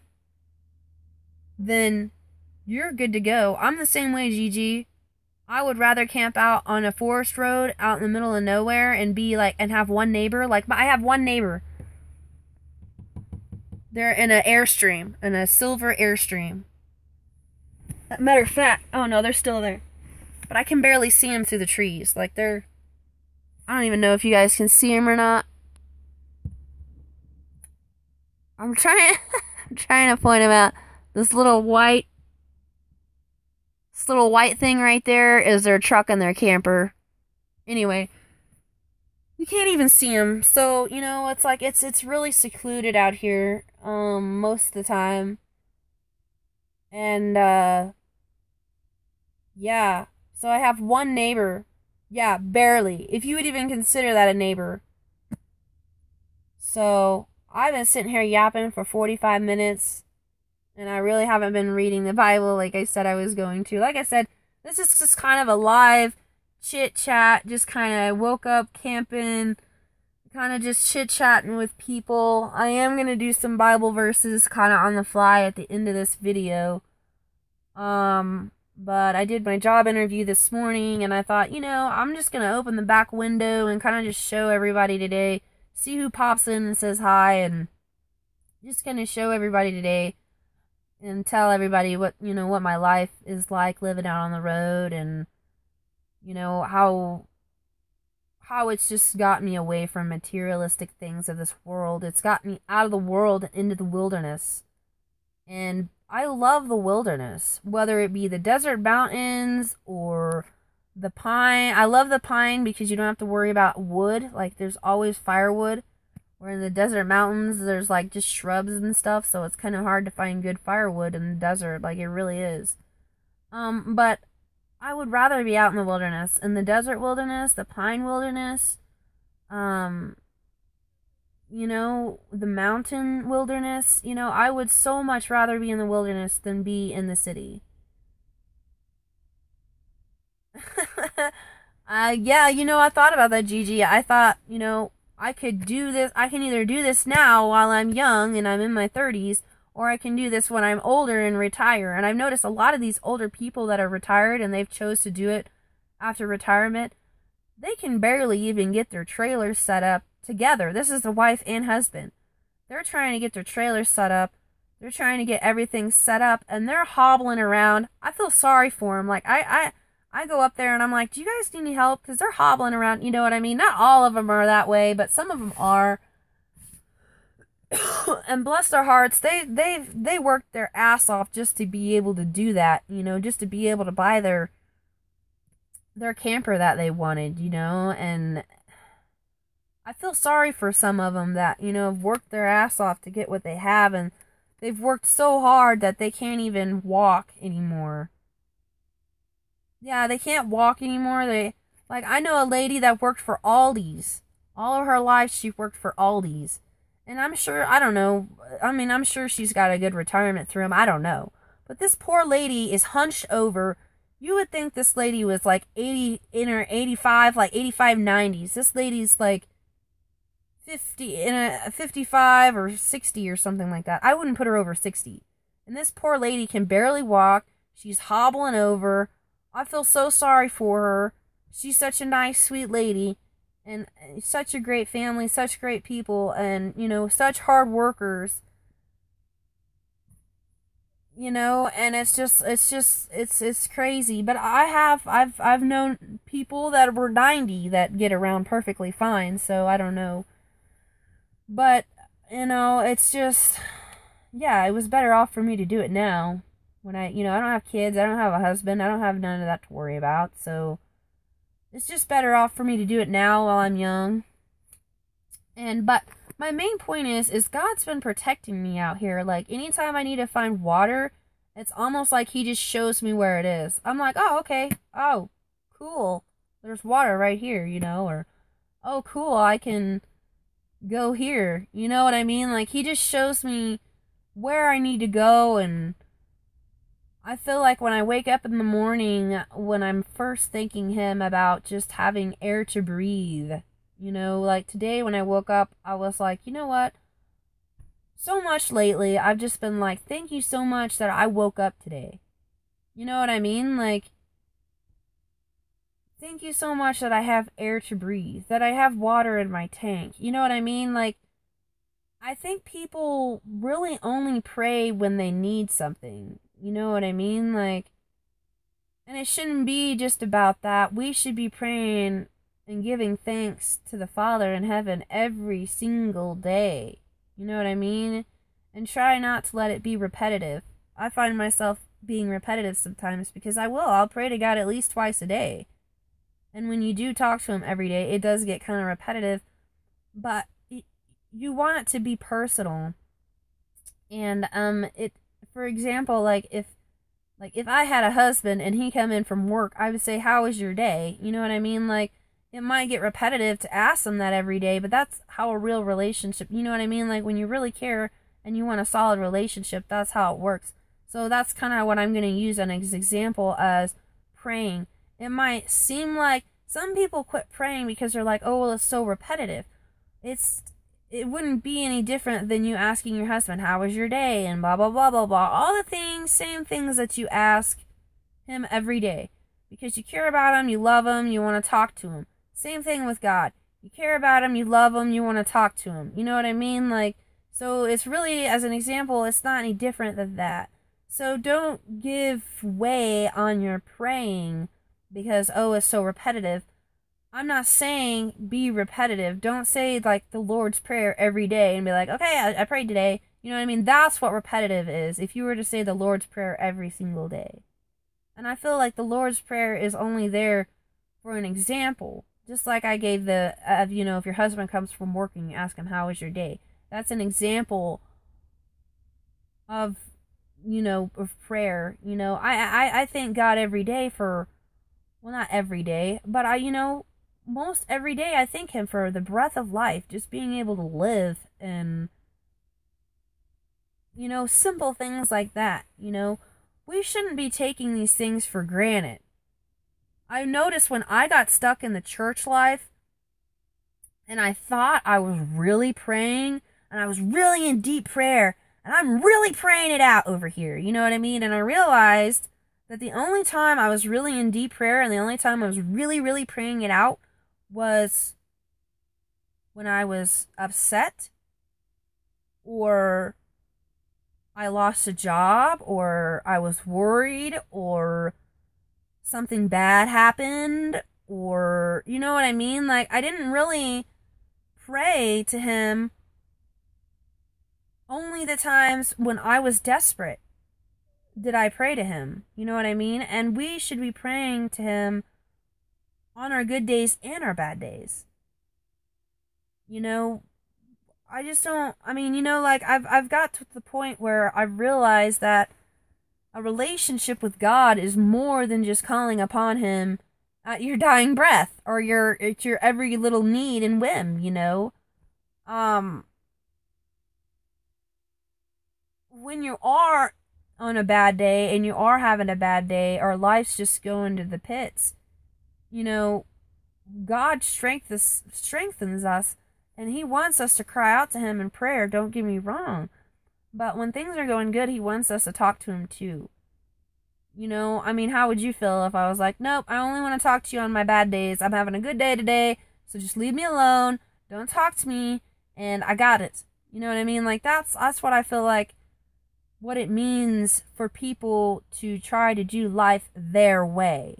then you're good to go. I'm the same way, Gigi. I would rather camp out on a forest road out in the middle of nowhere and be like, and have one neighbor. Like, I have one neighbor. They're in an Airstream, in a silver Airstream. Matter of fact, oh no, they're still there. But I can barely see them through the trees. Like, I don't even know if you guys can see them or not. I'm trying to point them out. This little white thing right there is their truck and their camper. Anyway, you can't even see them. So, it's like it's really secluded out here most of the time. And yeah. So I have one neighbor. Yeah, barely. If you would even consider that a neighbor. So, I've been sitting here yapping for 45 minutes. And I really haven't been reading the Bible like I said I was going to. Like I said, this is just kind of a live chit-chat. Just kind of woke up camping. Kind of just chit-chatting with people. I am going to do some Bible verses kind of on the fly at the end of this video. But I did my job interview this morning, and I thought, I'm just going to open the back window and kind of just show everybody today. See who pops in and says hi, and just going to show everybody today and tell everybody what my life is like living out on the road, and, how it's just got me away from materialistic things of this world. It's got me out of the world and into the wilderness. And I love the wilderness, whether it be the desert mountains or the pine. I love the pine because you don't have to worry about wood. Like, there's always firewood. Where in the desert mountains, there's like just shrubs and stuff, so it's kind of hard to find good firewood in the desert. Like, it really is. But I would rather be out in the wilderness, in the desert wilderness, the pine wilderness, the mountain wilderness. I would so much rather be in the wilderness than be in the city. Yeah, I thought about that, Gigi. I thought, I could do this. I can either do this now while I'm young and I'm in my 30s, or I can do this when I'm older and retire. And I've noticed a lot of these older people that are retired and they've chose to do it after retirement, they can barely even get their trailers set up together. This is the wife and husband. They're trying to get their trailers set up. They're trying to get everything set up, and they're hobbling around. I feel sorry for them. Like, I go up there and I'm like, do you guys need any help? Because they're hobbling around, you know what I mean? Not all of them are that way, but some of them are. And bless their hearts, they worked their ass off just to be able to do that, just to be able to buy their camper that they wanted, and I feel sorry for some of them that, have worked their ass off to get what they have, and they've worked so hard that they can't even walk anymore. Yeah, they can't walk anymore. I know a lady that worked for Aldi's. All of her life she worked for Aldi's. And I'm sure, I don't know, I'm sure she's got a good retirement through them. I don't know. But this poor lady is hunched over. You would think this lady was like 80, in her 85, like 85, 90s. This lady's like 50, in a 55 or 60 or something like that. I wouldn't put her over 60. And this poor lady can barely walk. She's hobbling over. I feel so sorry for her. She's such a nice, sweet lady. And such a great family, such great people, and, such hard workers. And it's crazy. But I've known people that were 90 that get around perfectly fine, so I don't know. But, it's just, yeah, it was better off for me to do it now. When I don't have kids, I don't have a husband, I don't have none of that to worry about, so it's just better off for me to do it now while I'm young. But my main point is God's been protecting me out here. Like, anytime I need to find water, it's almost like he just shows me where it is. I'm like, oh, okay. Oh, cool. There's water right here, or, oh, cool, I can go here. You know what I mean? Like, he just shows me where I need to go, and I feel like when I wake up in the morning, when I'm first thanking him about just having air to breathe, like today when I woke up, I was like, you know what? So much lately, I've just been like, thank you so much that I woke up today. You know what I mean? Like, thank you so much that I have air to breathe, that I have water in my tank. You know what I mean? Like, I think people really only pray when they need something. You know what I mean? Like, and it shouldn't be just about that. We should be praying and giving thanks to the Father in heaven every single day. You know what I mean? And try not to let it be repetitive. I find myself being repetitive sometimes because I'll pray to God at least twice a day. And when you do talk to him every day, it does get kind of repetitive, but you want it to be personal. And for example, like if I had a husband and he come in from work, I would say, "How was your day?" You know what I mean? Like, it might get repetitive to ask him that every day, but that's how a real relationship, you know what I mean? Like, when you really care and you want a solid relationship, that's how it works. So that's kind of what I'm going to use as an example as praying. It might seem like some people quit praying because they're like, "Oh, well, it's so repetitive." It wouldn't be any different than you asking your husband, "How was your day?" and blah, blah, blah, blah, blah. All the things, same things that you ask him every day. Because you care about him, you love him, you want to talk to him. Same thing with God. You care about him, you love him, you want to talk to him. You know what I mean? Like, so it's really, as an example, it's not any different than that. So don't give way on your praying because, oh, it's so repetitive. I'm not saying be repetitive. Don't say, like, the Lord's Prayer every day and be like, "Okay, I prayed today." You know what I mean? That's what repetitive is, if you were to say the Lord's Prayer every single day. And I feel like the Lord's Prayer is only there for an example. Just like I gave if your husband comes from work and you ask him, "How was your day?" That's an example of, of prayer. I thank God every day for, well, not every day, but most every day I thank him for the breath of life, just being able to live, and, simple things like that. We shouldn't be taking these things for granted. I noticed when I got stuck in the church life and I thought I was really praying and I was really in deep prayer and I'm really praying it out over here, you know what I mean? And I realized that the only time I was really in deep prayer and the only time I was really, really praying it out was when I was upset, or I lost a job, or I was worried, or something bad happened, or, you know what I mean? Like, I didn't really pray to him only the times when I was desperate did I pray to him. You know what I mean? And we should be praying to him on our good days and our bad days. I just don't, like, I've got to the point where I've realized that a relationship with God is more than just calling upon him at your dying breath or at your every little need and whim, when you are on a bad day and you are having a bad day or life's just going to the pits, God strengthens us, and he wants us to cry out to him in prayer, don't get me wrong. But when things are going good, he wants us to talk to him too. How would you feel if I was like, "Nope, I only want to talk to you on my bad days. I'm having a good day today, so just leave me alone. Don't talk to me, and I got it." You know what I mean? Like, that's what I feel like, what it means for people to try to do life their way.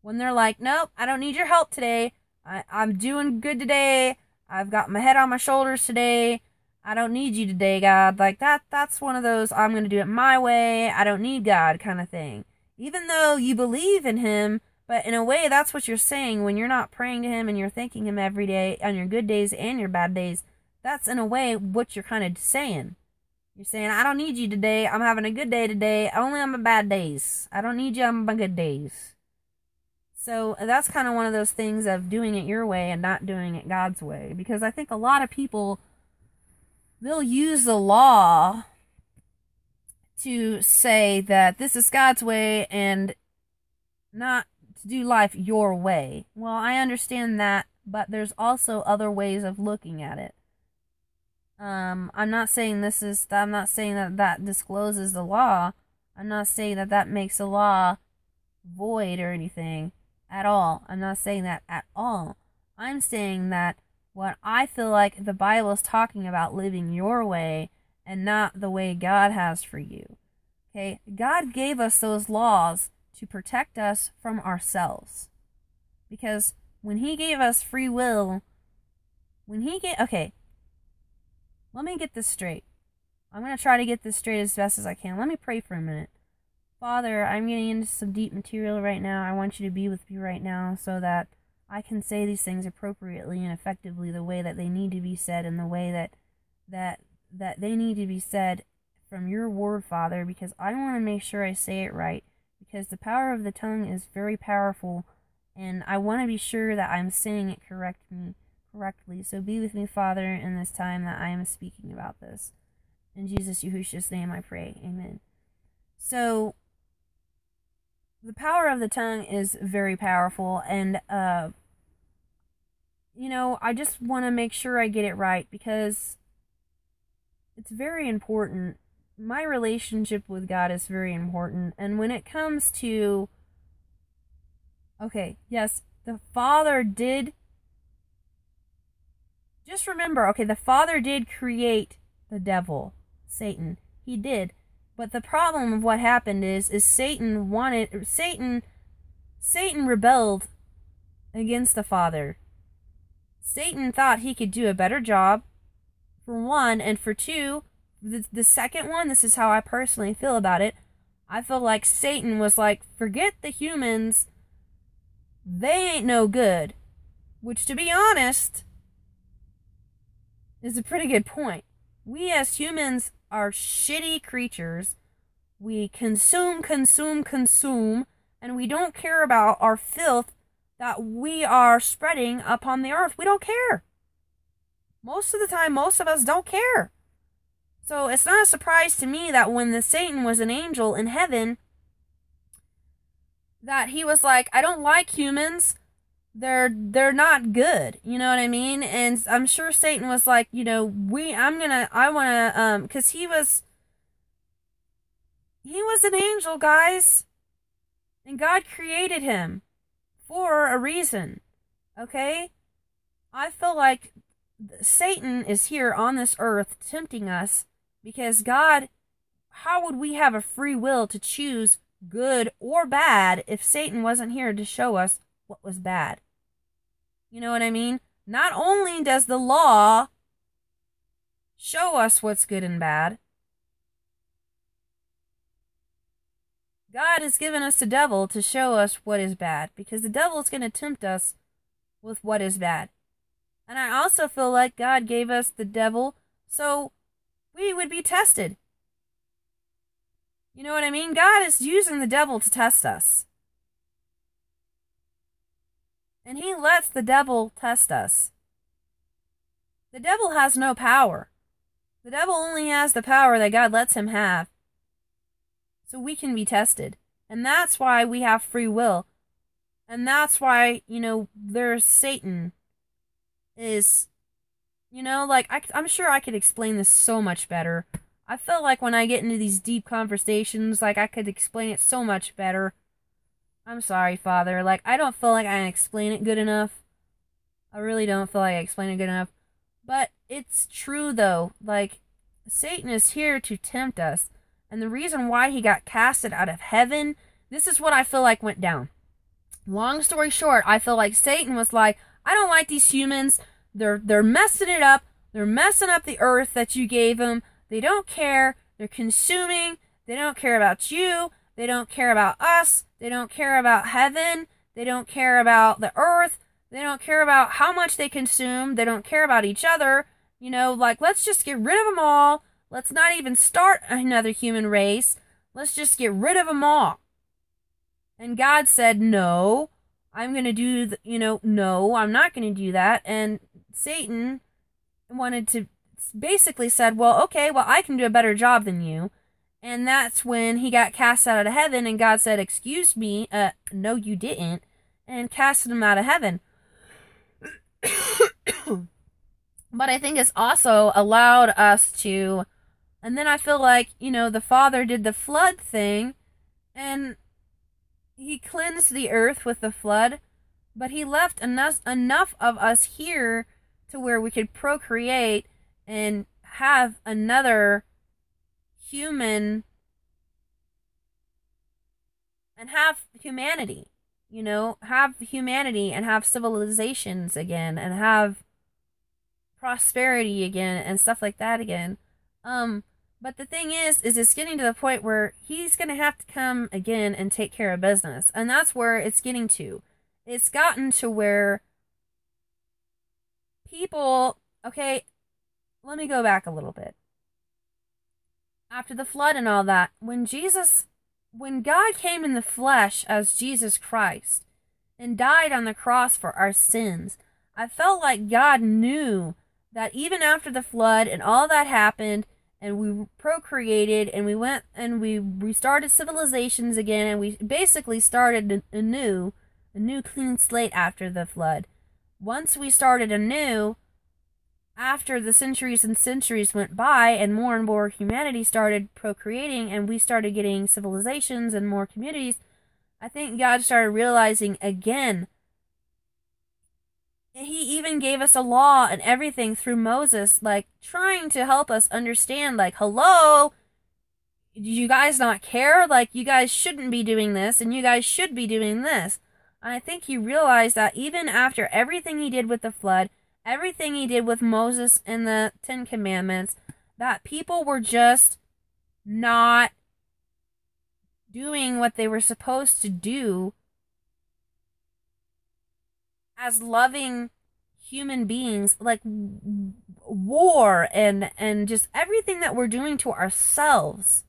When they're like, "Nope, I don't need your help today. I'm doing good today. I've got my head on my shoulders today. I don't need you today, God." Like, that's one of those, I'm going to do it my way, I don't need God kind of thing. Even though you believe in him, but in a way, that's what you're saying when you're not praying to him and you're thanking him every day on your good days and your bad days. That's, in a way, what you're kind of saying. You're saying, "I don't need you today. I'm having a good day today. Only on my bad days. I don't need you on my good days." So that's kind of one of those things of doing it your way and not doing it God's way. Because I think a lot of people, they'll use the law to say that this is God's way and not to do life your way. Well, I understand that, but there's also other ways of looking at it. I'm not saying that discloses the law. I'm not saying that makes the law void or anything at all. I'm not saying that at all. I'm saying that what I feel like the Bible is talking about living your way and not the way God has for you. Okay? God gave us those laws to protect us from ourselves. Because when He gave us free will, okay, let me get this straight. I'm going to try to get this straight as best as I can. Let me pray for a minute. Father, I'm getting into some deep material right now. I want you to be with me right now so that I can say these things appropriately and effectively the way that they need to be said and the way that they need to be said from your word, Father, because I want to make sure I say it right, because the power of the tongue is very powerful, and I want to be sure that I'm saying it correctly. So be with me, Father, in this time that I am speaking about this. In Jesus Yahushua's name I pray. Amen. So, the power of the tongue is very powerful, and, I just want to make sure I get it right, because it's very important. My relationship with God is very important, and when it comes to, okay, yes, the Father did, just remember, okay, the Father did create the devil, Satan. He did. But the problem of what happened is Satan rebelled against the Father. Satan thought he could do a better job, for one, and for two, the second one, this is how I personally feel about it. I feel like Satan was like, forget the humans, they ain't no good. Which, to be honest, is a pretty good point. We as humans are shitty creatures. We consume, and we don't care about our filth that we are spreading upon the earth. We don't care. Most of the time, most of us don't care. So it's not a surprise to me that when Satan was an angel in heaven, that he was like, I don't like humans. They're not good. You know what I mean? And I'm sure Satan was like, because he was an angel, guys. And God created him for a reason. Okay? I feel like Satan is here on this earth tempting us because God, how would we have a free will to choose good or bad if Satan wasn't here to show us what was bad? You know what I mean? Not only does the law show us what's good and bad, God has given us the devil to show us what is bad, because the devil is going to tempt us with what is bad. And I also feel like God gave us the devil so we would be tested. You know what I mean? God is using the devil to test us. And He lets the devil test us. The devil has no power. The devil only has the power that God lets him have. So we can be tested. And that's why we have free will. And that's why, there's Satan is, I'm sure I could explain this so much better. I feel like when I get into these deep conversations, I could explain it so much better. I'm sorry, Father. I don't feel like I explain it good enough. I really don't feel like I explain it good enough. But it's true, though. Satan is here to tempt us. And the reason why he got casted out of heaven, this is what I feel like went down. Long story short, I feel like Satan was like, I don't like these humans. They're messing it up. They're messing up the earth that you gave them. They don't care. They're consuming. They don't care about you. They don't care about us. They don't care about heaven. They don't care about the earth. They don't care about how much they consume. They don't care about each other. Let's just get rid of them all. Let's not even start another human race. Let's just get rid of them all. And God said, no, I'm going to do, no, I'm not going to do that. And Satan basically said, I can do a better job than you. And that's when he got cast out of heaven, and God said, excuse me, no, you didn't, and casted him out of heaven. But I think it's also allowed us to, and then I feel like, the Father did the flood thing, and he cleansed the earth with the flood, but he left enough of us here to where we could procreate and have another human and have humanity, have humanity and have civilizations again and have prosperity again and stuff like that again. But the thing is it's getting to the point where he's going to have to come again and take care of business. And that's where it's getting to. It's gotten to where people, okay, let me go back a little bit. After the flood and all that, when God came in the flesh as Jesus Christ and died on the cross for our sins, I felt like God knew that even after the flood and all that happened, and we procreated, and we went and we restarted civilizations again, and we basically started a new clean slate after the flood. Once we started anew, after the centuries and centuries went by and more humanity started procreating and we started getting civilizations and more communities, I think God started realizing again. He even gave us a law and everything through Moses, like trying to help us understand, like, hello, do you guys not care? Like, you guys shouldn't be doing this and you guys should be doing this. And I think he realized that even after everything he did with the flood, everything he did with Moses and the 10 Commandments, that people were just not doing what they were supposed to do as loving human beings, like war and just everything that we're doing to ourselves.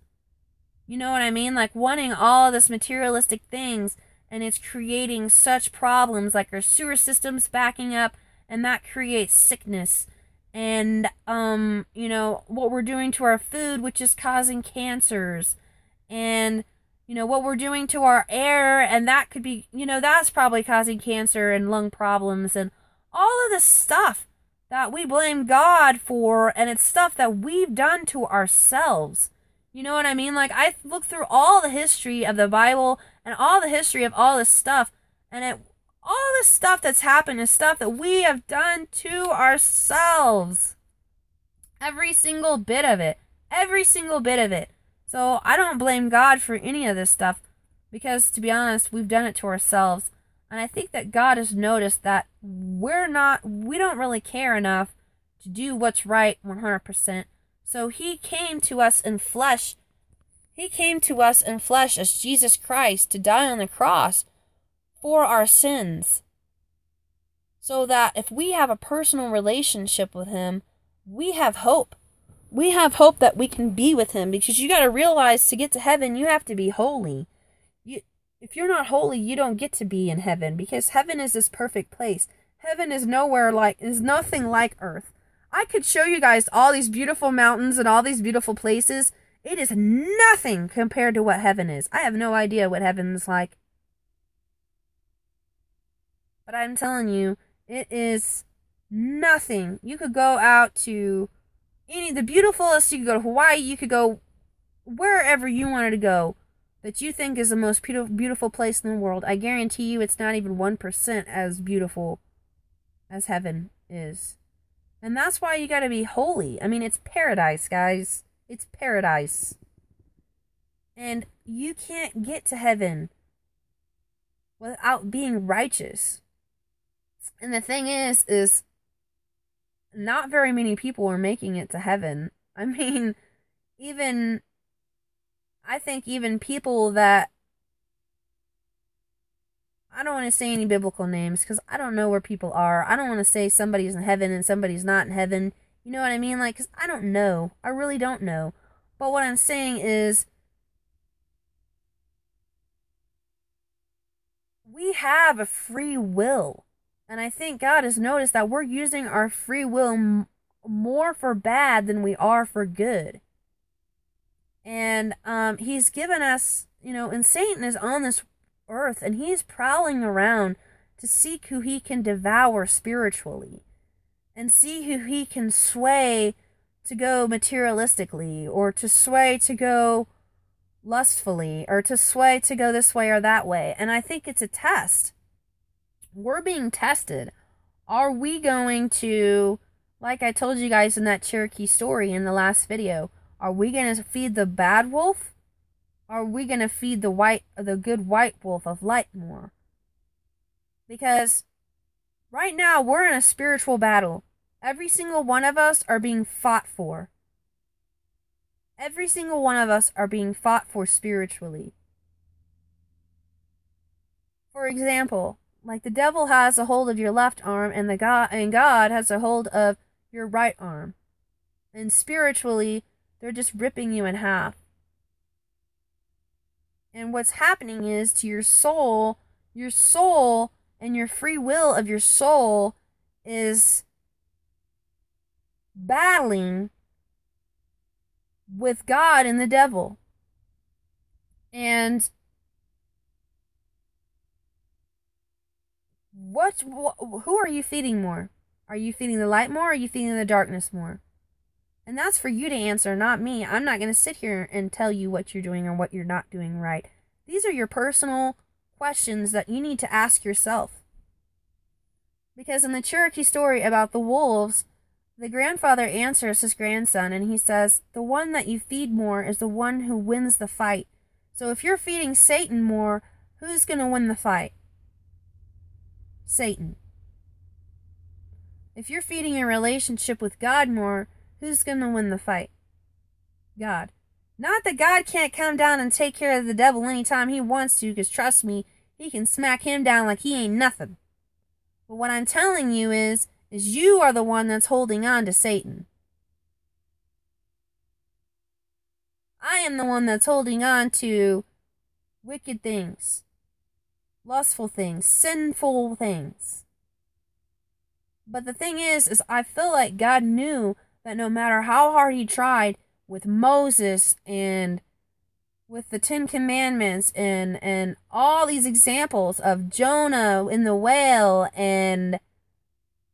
You know what I mean? Like wanting all this materialistic things, and it's creating such problems, like our sewer systems backing up, and that creates sickness. And what we're doing to our food, which is causing cancers, and what we're doing to our air, and that could be, that's probably causing cancer and lung problems and all of this stuff that we blame God for, and it's stuff that we've done to ourselves. You know what I mean? Like, I look through all the history of the Bible and all the history of all this stuff, and all this stuff that's happened is stuff that we have done to ourselves. Every single bit of it. Every single bit of it. So I don't blame God for any of this stuff, because to be honest, we've done it to ourselves. And I think that God has noticed that we don't really care enough to do what's right 100%. So he came to us in flesh. He came to us in flesh as Jesus Christ to die on the cross for our sins. So that if we have a personal relationship with him, we have hope. We have hope that we can be with him, because you got to realize, to get to heaven, you have to be holy. If you're not holy, you don't get to be in heaven, because heaven is this perfect place. Heaven is nothing like earth. I could show you guys all these beautiful mountains and all these beautiful places. It is nothing compared to what heaven is. I have no idea what heaven's like. But I'm telling you, it is nothing. You could go out to the beautifulest, you could go to Hawaii, you could go wherever you wanted to go that you think is the most beautiful place in the world. I guarantee you it's not even 1% as beautiful as heaven is. And that's why you gotta be holy. I mean, it's paradise, guys. It's paradise. And you can't get to heaven without being righteous. And the thing is not very many people are making it to heaven. I mean, I think even people that, I don't want to say any biblical names because I don't know where people are. I don't want to say somebody's in heaven and somebody's not in heaven. You know what I mean? Like, because I don't know. I really don't know. But what I'm saying is, we have a free will. And I think God has noticed that we're using our free will more for bad than we are for good. And he's given us, and Satan is on this earth, and he's prowling around to seek who he can devour spiritually, and see who he can sway to go materialistically, or to sway to go lustfully or to sway to go this way or that way. And I think it's a test. We're being tested. Are we going to, like I told you guys in that Cherokee story in the last video, are we going to feed the bad wolf? Or are we going to feed the good white wolf of light more? Because right now we're in a spiritual battle. Every single one of us are being fought for. Every single one of us are being fought for spiritually. For example, like the devil has a hold of your left arm and God has a hold of your right arm. And spiritually, they're just ripping you in half. And what's happening is to your soul and your free will of your soul is battling with God and the devil. And who are you feeding more? Are you feeding the light more, or are you feeding the darkness more? And that's for you to answer, not me. I'm not going to sit here and tell you what you're doing or what you're not doing right. These are your personal questions that you need to ask yourself. Because in the Cherokee story about the wolves, the grandfather answers his grandson and he says, the one that you feed more is the one who wins the fight. So if you're feeding Satan more, who's going to win the fight? Satan. If you're feeding your relationship with God more, who's going to win the fight? God. Not that God can't come down and take care of the devil anytime he wants to, because trust me, he can smack him down like he ain't nothing. But what I'm telling you is you are the one that's holding on to Satan. I am the one that's holding on to wicked things, lustful things, sinful things. But the thing is I feel like God knew that no matter how hard he tried with Moses and with the 10 Commandments and all these examples of Jonah in the whale and,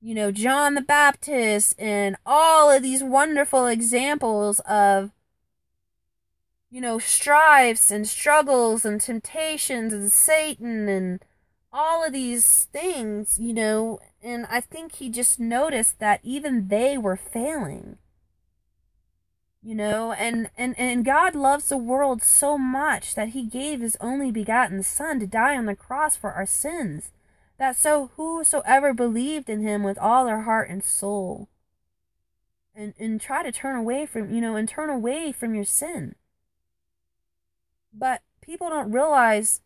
you know, John the Baptist and all of these wonderful examples of, you know, strifes and struggles and temptations and Satan and all of these things, you know, and I think he just noticed that even they were failing. You know, and God loves the world so much that he gave his only begotten Son to die on the cross for our sins, that so whosoever believed in him with all their heart and soul and try to turn away from, you know, and turn away from your sin. But people don't realize,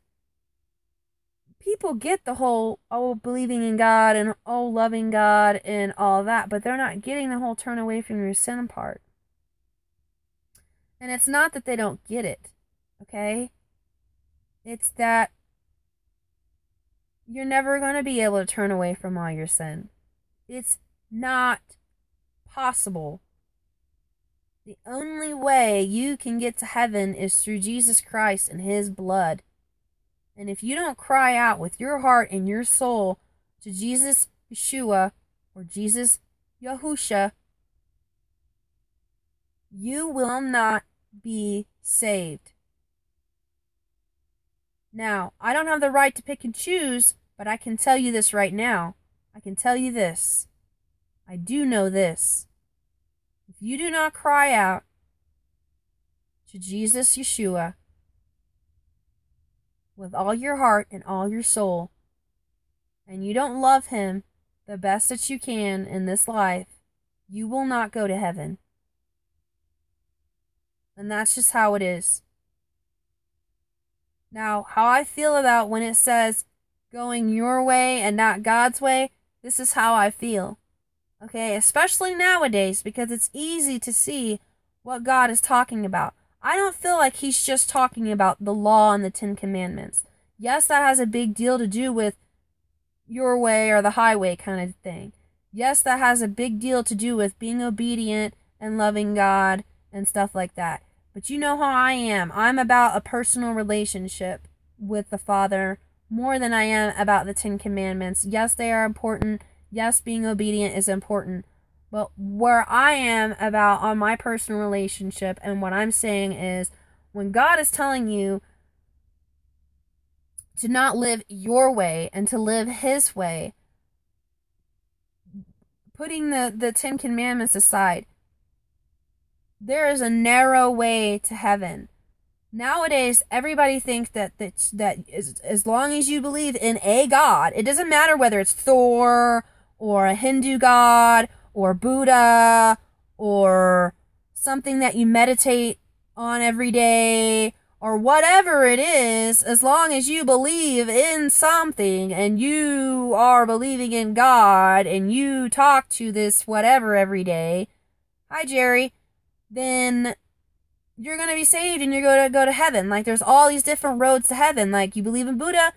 people get the whole, believing in God and, loving God and all that, but they're not getting the whole turn away from your sin part. And it's not that they don't get it, okay? It's that you're never going to be able to turn away from all your sin. It's not possible. The only way you can get to heaven is through Jesus Christ and his blood. And if you don't cry out with your heart and your soul to Jesus Yeshua or Jesus Yahusha, you will not be saved. Now, I don't have the right to pick and choose, but I can tell you this right now. I can tell you this. I do know this. If you do not cry out to Jesus Yeshua with all your heart and all your soul, and you don't love him the best that you can in this life, you will not go to heaven. And that's just how it is. Now, how I feel about when it says going your way and not God's way, this is how I feel. Okay, especially nowadays, because it's easy to see what God is talking about. I don't feel like he's just talking about the law and the 10 Commandments. Yes, that has a big deal to do with your way or the highway kind of thing. Yes, that has a big deal to do with being obedient and loving God and stuff like that. But you know how I am. I'm about a personal relationship with the Father more than I am about the 10 Commandments. Yes, they are important. Yes, being obedient is important. But where I am about on my personal relationship and what I'm saying is, when God is telling you to not live your way and to live his way, putting the Ten Commandments aside, there is a narrow way to heaven. Nowadays, everybody thinks that as long as you believe in a God, it doesn't matter whether it's Thor or a Hindu god or Buddha or something that you meditate on every day or whatever it is, as long as you believe in something and you are believing in God and you talk to this whatever every day, hi Jerry, then you're going to be saved and you're going to go to heaven. Like, there's all these different roads to heaven. Like, you believe in Buddha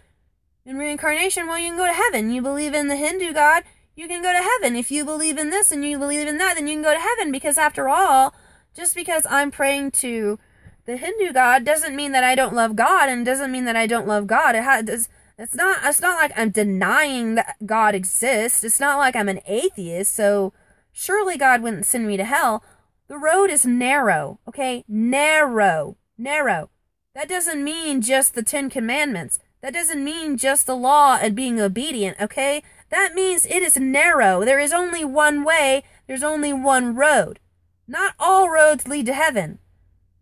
and reincarnation, well, you can go to heaven. You believe in the Hindu god, you can go to heaven. If you believe in this and you believe in that, then you can go to heaven. Because after all, just because I'm praying to the Hindu god doesn't mean that I don't love God, and doesn't mean that I don't love God. It's not like I'm denying that God exists. It's not like I'm an atheist, so surely God wouldn't send me to hell. The road is narrow, okay? Narrow. That doesn't mean just the 10 Commandments. That doesn't mean just the law and being obedient, okay? That means it is narrow. There is only one way. There's only one road. Not all roads lead to heaven.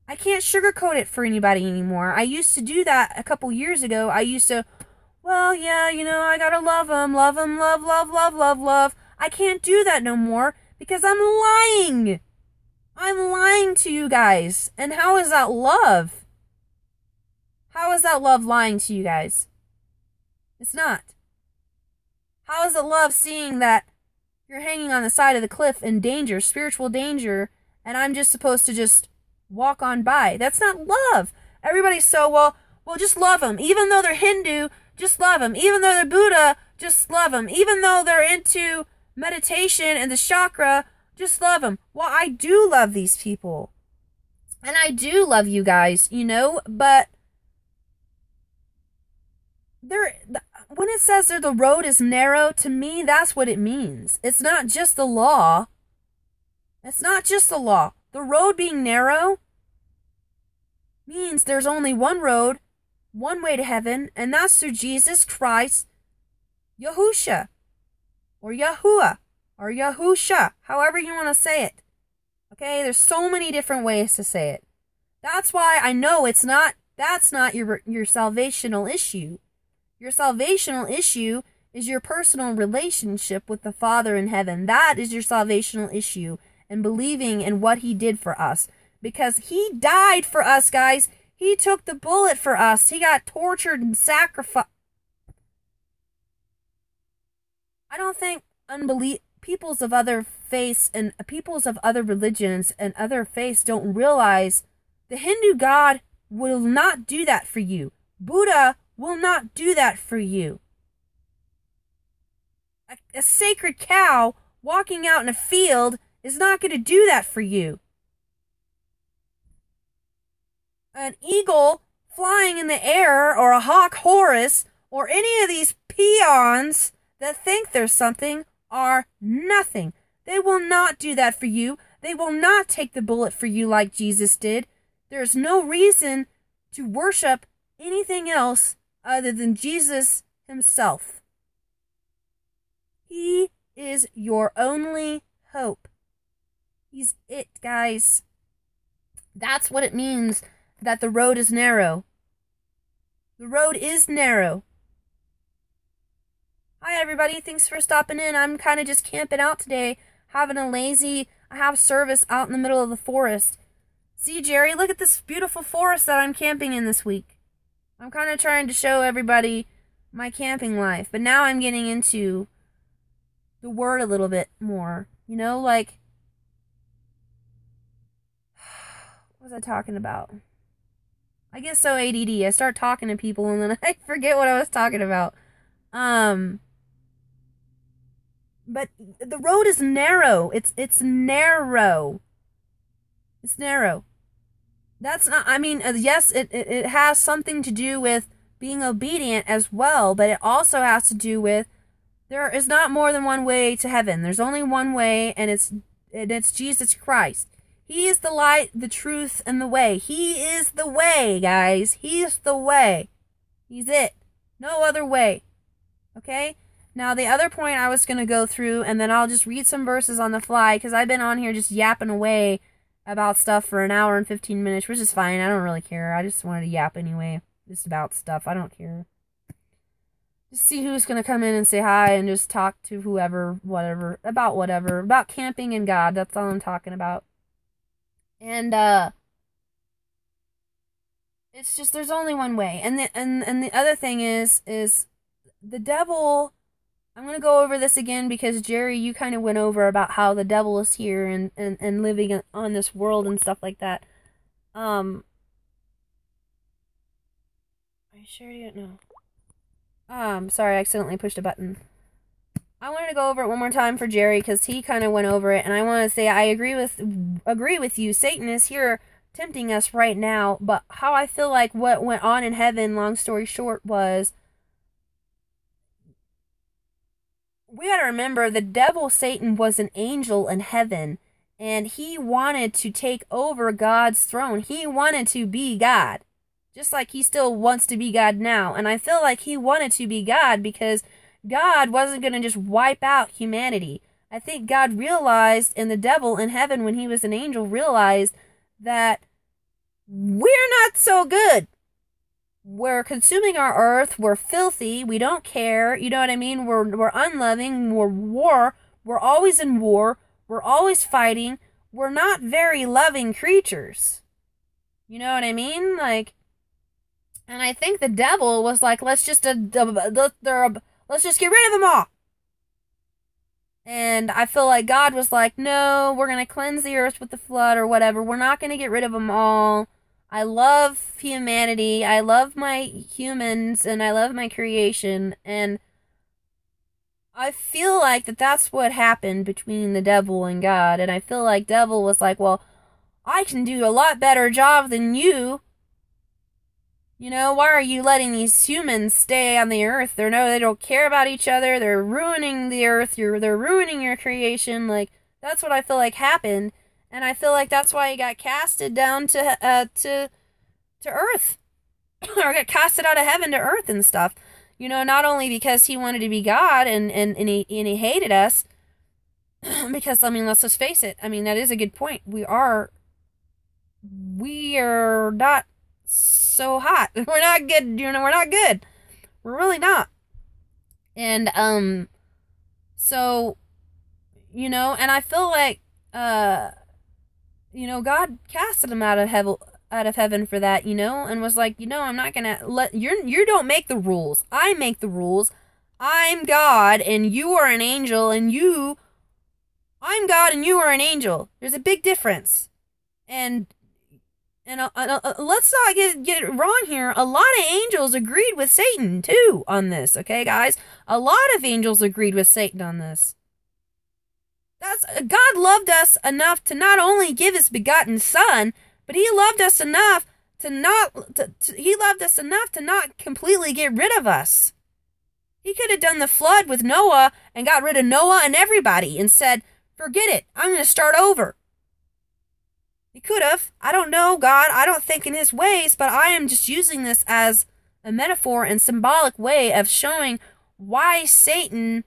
I can't sugarcoat it for anybody anymore. I used to do that a couple years ago. I used to, well, yeah, I gotta love them. Love them, love. I can't do that no more because I'm lying. I'm lying to you guys. And how is that love? How is that love lying to you guys? It's not. How is it love seeing that you're hanging on the side of the cliff in danger, spiritual danger, and I'm just supposed to just walk on by? That's not love. Everybody's so, well, just love them. Even though they're Hindu, just love them. Even though they're Buddha, just love them. Even though they're into meditation and the chakra, just love them. Well, I do love these people. And I do love you guys, but when it says that the road is narrow, to me, that's what it means. It's not just the law. It's not just the law. The road being narrow means there's only one road, one way to heaven, and that's through Jesus Christ, Yahusha, or Yahuwah, or Yahusha, however you want to say it. Okay, there's so many different ways to say it. That's why I know that's not your salvational issue. Your salvational issue is your personal relationship with the Father in heaven. That is your salvational issue, and believing in what he did for us. Because he died for us, guys. He took the bullet for us. He got tortured and sacrificed. I don't think peoples of other faiths and peoples of other religions and other faiths don't realize the Hindu God will not do that for you. Buddha will not do that for you. A sacred cow walking out in a field is not going to do that for you. An eagle flying in the air, or a hawk Horus, or any of these peons that think there's something are nothing. They will not do that for you. They will not take the bullet for you like Jesus did. There's no reason to worship anything else other than Jesus himself. He is your only hope. He's it, guys. That's what it means that the road is narrow. The road is narrow. Hi, everybody. Thanks for stopping in. I'm kind of just camping out today, having a lazy, I have service out in the middle of the forest. See, Jerry, look at this beautiful forest that I'm camping in this week. I'm kind of trying to show everybody my camping life, but now I'm getting into the word a little bit more. What was I talking about? I get so ADD. I start talking to people and then I forget what I was talking about. But the road is narrow. It's narrow. It's narrow. That's not, yes, it has something to do with being obedient as well, but it also has to do with there is not more than one way to heaven. There's only one way, and it's Jesus Christ. He is the light, the truth, and the way. He is the way, guys. He's the way. He's it. No other way. Okay? Now, the other point I was going to go through, and then I'll just read some verses on the fly, because I've been on here just yapping away about stuff for an hour and 15 minutes, which is fine. I don't really care. I just wanted to yap anyway. Just about stuff. I don't care. Just see who's going to come in and say hi and just talk to whoever, whatever. About camping and God. That's all I'm talking about. And, it's just, there's only one way. And the other thing is the devil, I'm going to go over this again because Jerry, you kind of went over about how the devil is here and living on this world and stuff like that. Are you sure you don't know? Sorry, I accidentally pushed a button. I wanted to go over it one more time for Jerry because he kind of went over it, and I want to say I agree with you. Satan is here tempting us right now, but how I feel like what went on in heaven, long story short, was we gotta remember the devil, Satan, was an angel in heaven, and he wanted to take over God's throne. He wanted to be God, just like he still wants to be God now. And I feel like he wanted to be God because God wasn't going to just wipe out humanity. I think God realized, and the devil in heaven, when he was an angel, realized that we're not so good. We're consuming our earth. We're filthy. We don't care. You know what I mean? We're unloving. We're always in war. We're always fighting. We're not very loving creatures. You know what I mean? Like, and I think the devil was like, let's just get rid of them all. And I feel like God was like, no, we're going to cleanse the earth with the flood or whatever. We're not going to get rid of them all. I love humanity. I love my humans and I love my creation. And I feel like that's what happened between the devil and God. And I feel like devil was like, well, I can do a lot better job than you. You know, why are you letting these humans stay on the earth? They don't care about each other. They're ruining the earth. They're ruining your creation. Like, that's what I feel like happened. And I feel like that's why he got casted down to earth. Or got casted out of heaven to earth and stuff. You know, not only because he wanted to be God and he hated us. Because, I mean, let's just face it. I mean, that is a good point. We are not so hot. We're not good. You know, we're not good. We're really not. And, so, you know, and I feel like, you know, God casted him out of heaven for that, you know, and was like, you know, I'm not gonna let you don't make the rules. I make the rules. I'm God and you are an angel I'm God and you are an angel. There's a big difference. And let's not get it wrong here. A lot of angels agreed with Satan, too, on this, okay, guys? A lot of angels agreed with Satan on this. God loved us enough to not only give his begotten Son, but he loved us enough to not completely get rid of us. He could have done the flood with Noah and got rid of Noah and everybody and said, forget it, I'm going to start over. He could have. I don't know, God. I don't think in his ways, but I am just using this as a metaphor and symbolic way of showing why Satan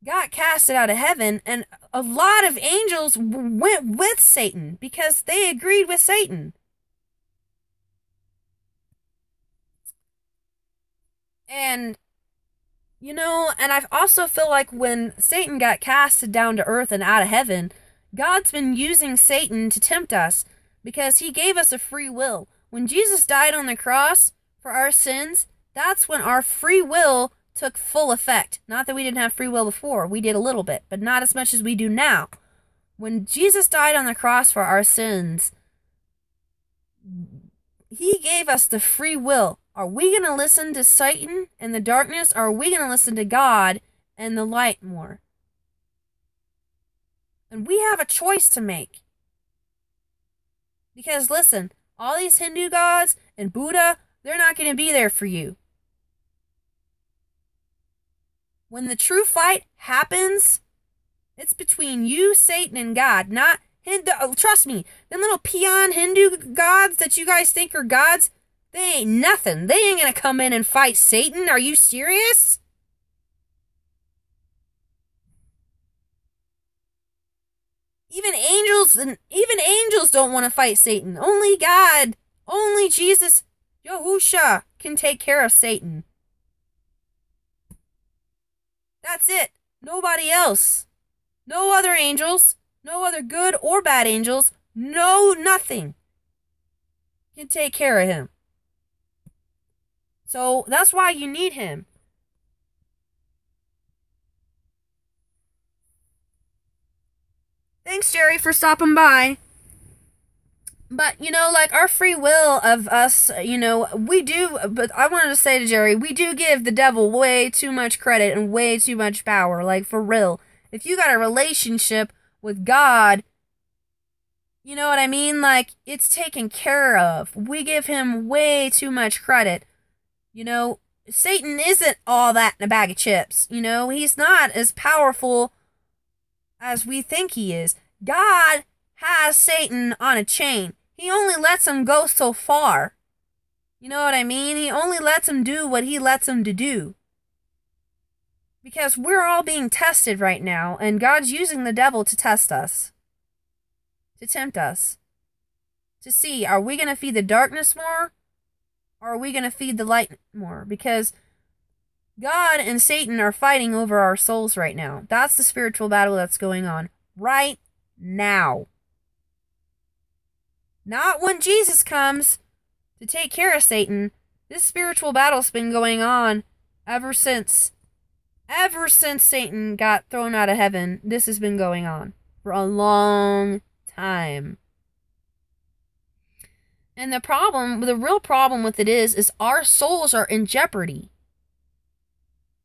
got casted out of heaven, and a lot of angels went with Satan because they agreed with Satan. And, you know, and I also feel like when Satan got casted down to earth and out of heaven, God's been using Satan to tempt us because he gave us a free will. When Jesus died on the cross for our sins, that's when our free will took full effect. Not that we didn't have free will before. We did a little bit, but not as much as we do now. When Jesus died on the cross for our sins, he gave us the free will. Are we going to listen to Satan and the darkness, or are we going to listen to God and the light more? And we have a choice to make. Because listen, all these Hindu gods and Buddha, they're not going to be there for you. When the true fight happens, it's between you, Satan, and God, not Trust me, them little peon Hindu gods that you guys think are gods, they ain't nothing. They ain't gonna come in and fight Satan. Are you serious? Even angels don't want to fight Satan. Only God, only Jesus, Yahusha can take care of Satan. That's it. Nobody else. No other angels, no other good or bad angels, no nothing can take care of him. So that's why you need him. Thanks, Jerry, for stopping by. But, like our free will of us, we do, but I wanted to say to Jerry, we do give the devil way too much credit and way too much power, like for real. If you got a relationship with God, you know what I mean? Like, it's taken care of. We give him way too much credit. Satan isn't all that in a bag of chips. He's not as powerful as we think he is. God has Satan on a chain. He only lets him go so far. You know what I mean? He only lets him do what he lets him to do. Because we're all being tested right now, and God's using the devil to test us. To tempt us. To see, are we going to feed the darkness more? Or are we going to feed the light more? Because God and Satan are fighting over our souls right now. That's the spiritual battle that's going on right now. Not when Jesus comes to take care of Satan. This spiritual battle's been going on ever since Satan got thrown out of heaven. This has been going on for a long time. And the real problem with it is our souls are in jeopardy.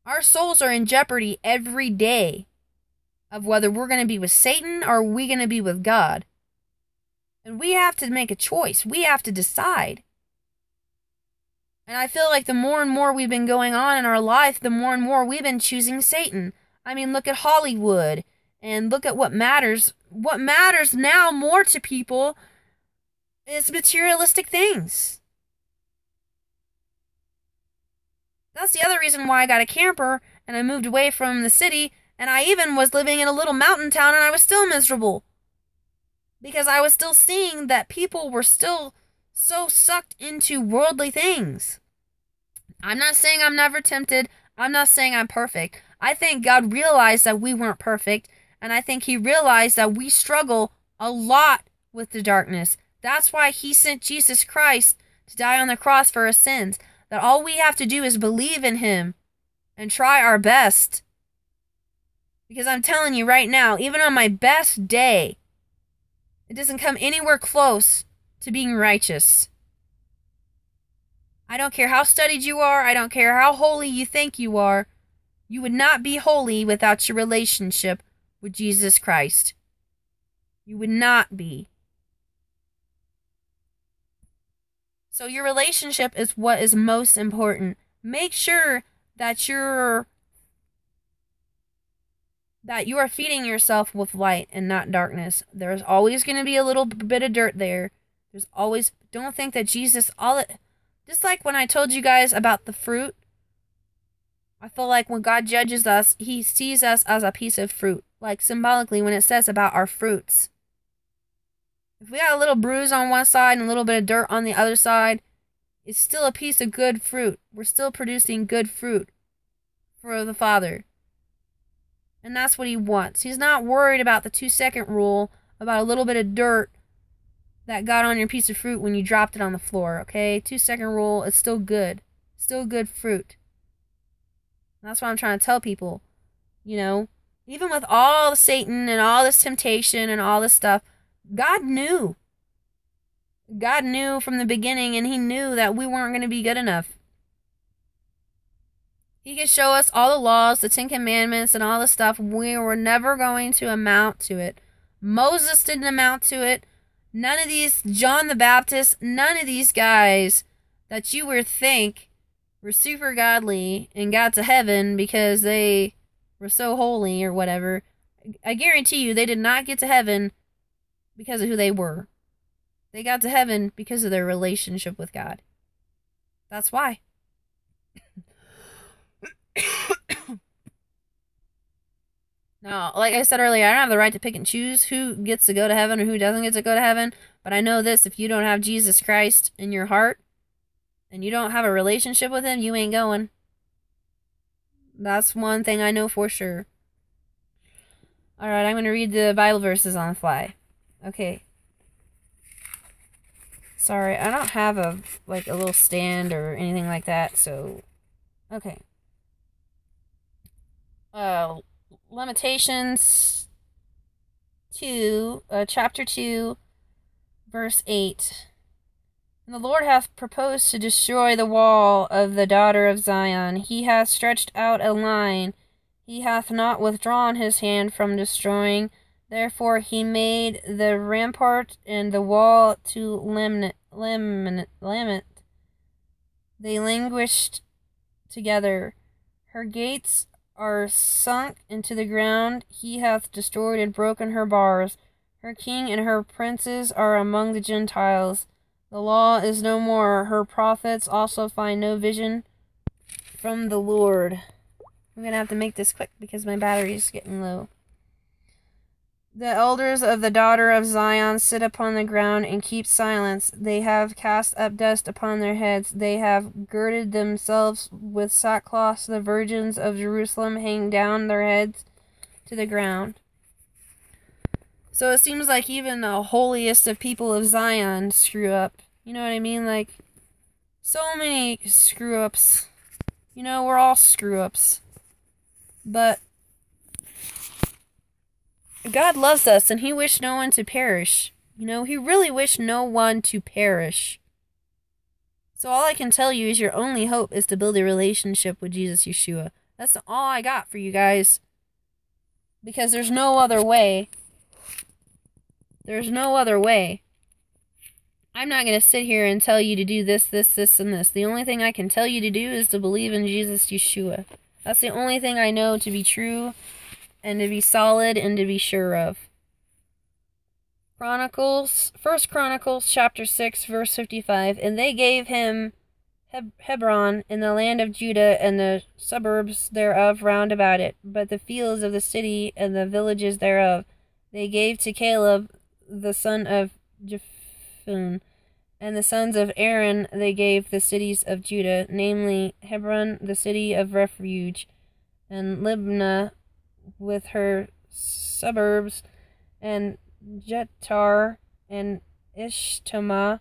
Our souls are in jeopardy every day of whether we're going to be with Satan or are we going to be with God. And we have to make a choice. We have to decide. And I feel like the more and more we've been going on in our life, the more and more we've been choosing Satan. I mean, look at Hollywood and look at what matters. What matters now more to people is materialistic things. That's the other reason why I got a camper and I moved away from the city, and I even was living in a little mountain town and I was still miserable. Because I was still seeing that people were still so sucked into worldly things. I'm not saying I'm never tempted. I'm not saying I'm perfect. I think God realized that we weren't perfect, and I think he realized that we struggle a lot with the darkness. That's why he sent Jesus Christ to die on the cross for our sins. That all we have to do is believe in him and try our best. Because I'm telling you right now, even on my best day, it doesn't come anywhere close to being righteous. I don't care how studied you are. I don't care how holy you think you are. You would not be holy without your relationship with Jesus Christ. You would not be. So your relationship is what is most important. Make sure that you are feeding yourself with light and not darkness. There's always going to be a little bit of dirt there. Don't think that Jesus, just like when I told you guys about the fruit, I feel like when God judges us, he sees us as a piece of fruit. Like symbolically when it says about our fruits. If we got a little bruise on one side and a little bit of dirt on the other side, it's still a piece of good fruit. We're still producing good fruit for the Father. And that's what he wants. He's not worried about the 2-second rule, about a little bit of dirt that got on your piece of fruit when you dropped it on the floor, okay? 2-second rule, it's still good. Still good fruit. That's what I'm trying to tell people. Even with all Satan and all this temptation and all this stuff, God knew. God knew from the beginning, and he knew that we weren't going to be good enough. He could show us all the laws, the 10 Commandments, and all the stuff. We were never going to amount to it. Moses didn't amount to it. None of these, John the Baptist, none of these guys that you would think were super godly and got to heaven because they were so holy or whatever. I guarantee you they did not get to heaven because of who they were. They got to heaven because of their relationship with God. That's why. Now, like I said earlier, I don't have the right to pick and choose who gets to go to heaven or who doesn't get to go to heaven. But I know this, if you don't have Jesus Christ in your heart and you don't have a relationship with him, you ain't going. That's one thing I know for sure. Alright, I'm going to read the Bible verses on the fly. Okay. Sorry, I don't have a little stand or anything like that, so... Okay. Lamentations 2, chapter 2, verse 8. And the Lord hath proposed to destroy the wall of the daughter of Zion. He hath stretched out a line. He hath not withdrawn his hand from destroying. Therefore he made the rampart and the wall to lament. They languished together. Her gates are sunk into the ground. He hath destroyed and broken her bars. Her king and her princes are among the Gentiles. The law is no more. Her prophets also find no vision from the Lord. I'm going to have to make this quick because my battery is getting low. The elders of the daughter of Zion sit upon the ground and keep silence. They have cast up dust upon their heads. They have girded themselves with sackcloth. The virgins of Jerusalem hang down their heads to the ground. So it seems like even the holiest of people of Zion screw up. You know what I mean? Like, so many screw-ups. You know, we're all screw-ups. But God loves us, and he wished no one to perish. You know, he really wished no one to perish. So all I can tell you is your only hope is to build a relationship with Jesus Yeshua. That's all I got for you guys. Because there's no other way. There's no other way. I'm not going to sit here and tell you to do this, and this. The only thing I can tell you to do is to believe in Jesus Yeshua. That's the only thing I know to be true and to be solid and to be sure of. 1 Chronicles chapter 6, verse 55. And they gave him Hebron in the land of Judah and the suburbs thereof round about it, but the fields of the city and the villages thereof they gave to Caleb the son of Jephunneh, and the sons of Aaron they gave the cities of Judah, namely Hebron, the city of refuge, and Libnah with her suburbs, and Jettar and Ishtama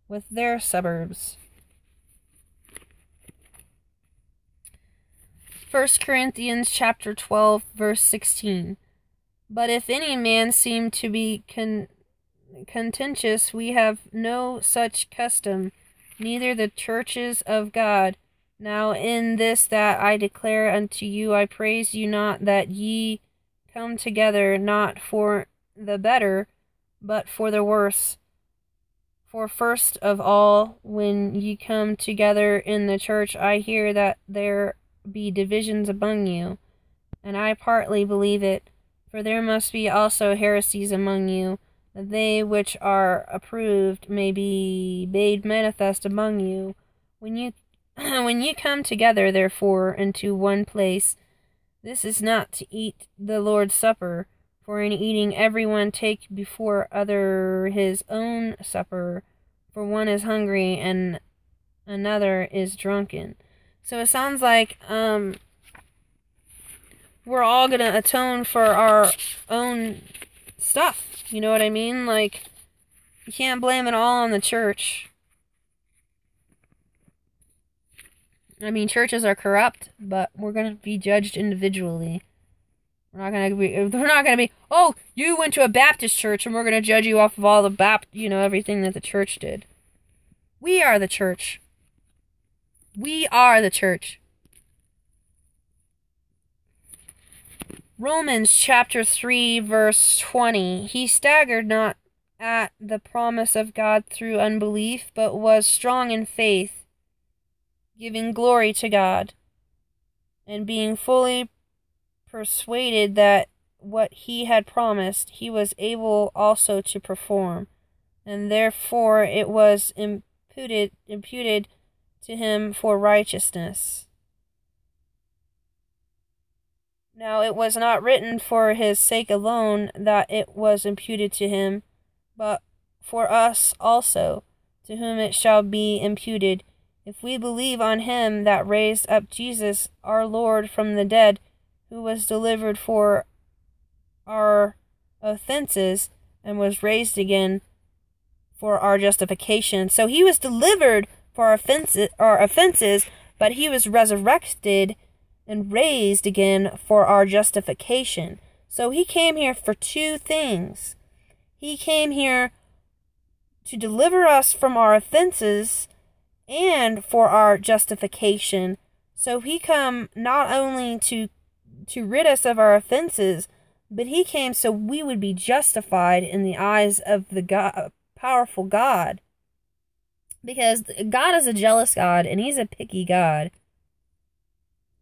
with their suburbs. 1 Corinthians chapter 12, verse 16. But if any man seem to be contentious, we have no such custom, neither the churches of God. Now in this that I declare unto you, I praise you not that ye come together not for the better, but for the worse. For first of all, when ye come together in the church, I hear that there be divisions among you, and I partly believe it. For there must be also heresies among you, that they which are approved may be made manifest among you. When you come together, therefore, into one place, this is not to eat the Lord's Supper, for in eating every one take before other his own supper, for one is hungry and another is drunken. So it sounds like we're all going to atone for our own stuff. You know what I mean? Like, you can't blame it all on the church. I mean, churches are corrupt, but we're going to be judged individually. We're not going to be, oh, you went to a Baptist church and we're going to judge you off of all the everything that the church did. We are the church. We are the church. Romans chapter 3, verse 20. He staggered not at the promise of God through unbelief, but was strong in faith, giving glory to God, and being fully persuaded that what he had promised, he was able also to perform, and therefore it was imputed to him for righteousness. Now it was not written for his sake alone that it was imputed to him, but for us also, to whom it shall be imputed, if we believe on him that raised up Jesus our Lord from the dead, who was delivered for our offenses and was raised again for our justification. So he was delivered for our offenses, but he was resurrected and raised again for our justification. So he came here for two things. He came here to deliver us from our offenses and for our justification. So he come not only to rid us of our offenses, but he came so we would be justified in the eyes of the powerful God. Because God is a jealous God, and he's a picky God.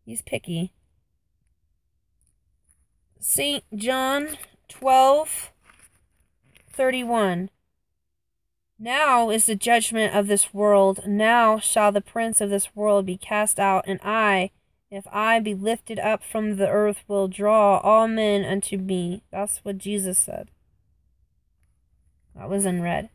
He's picky. St. John 12:31. Now is the judgment of this world. Now shall the prince of this world be cast out, and I, if I be lifted up from the earth, will draw all men unto me. That's what Jesus said. That was in red.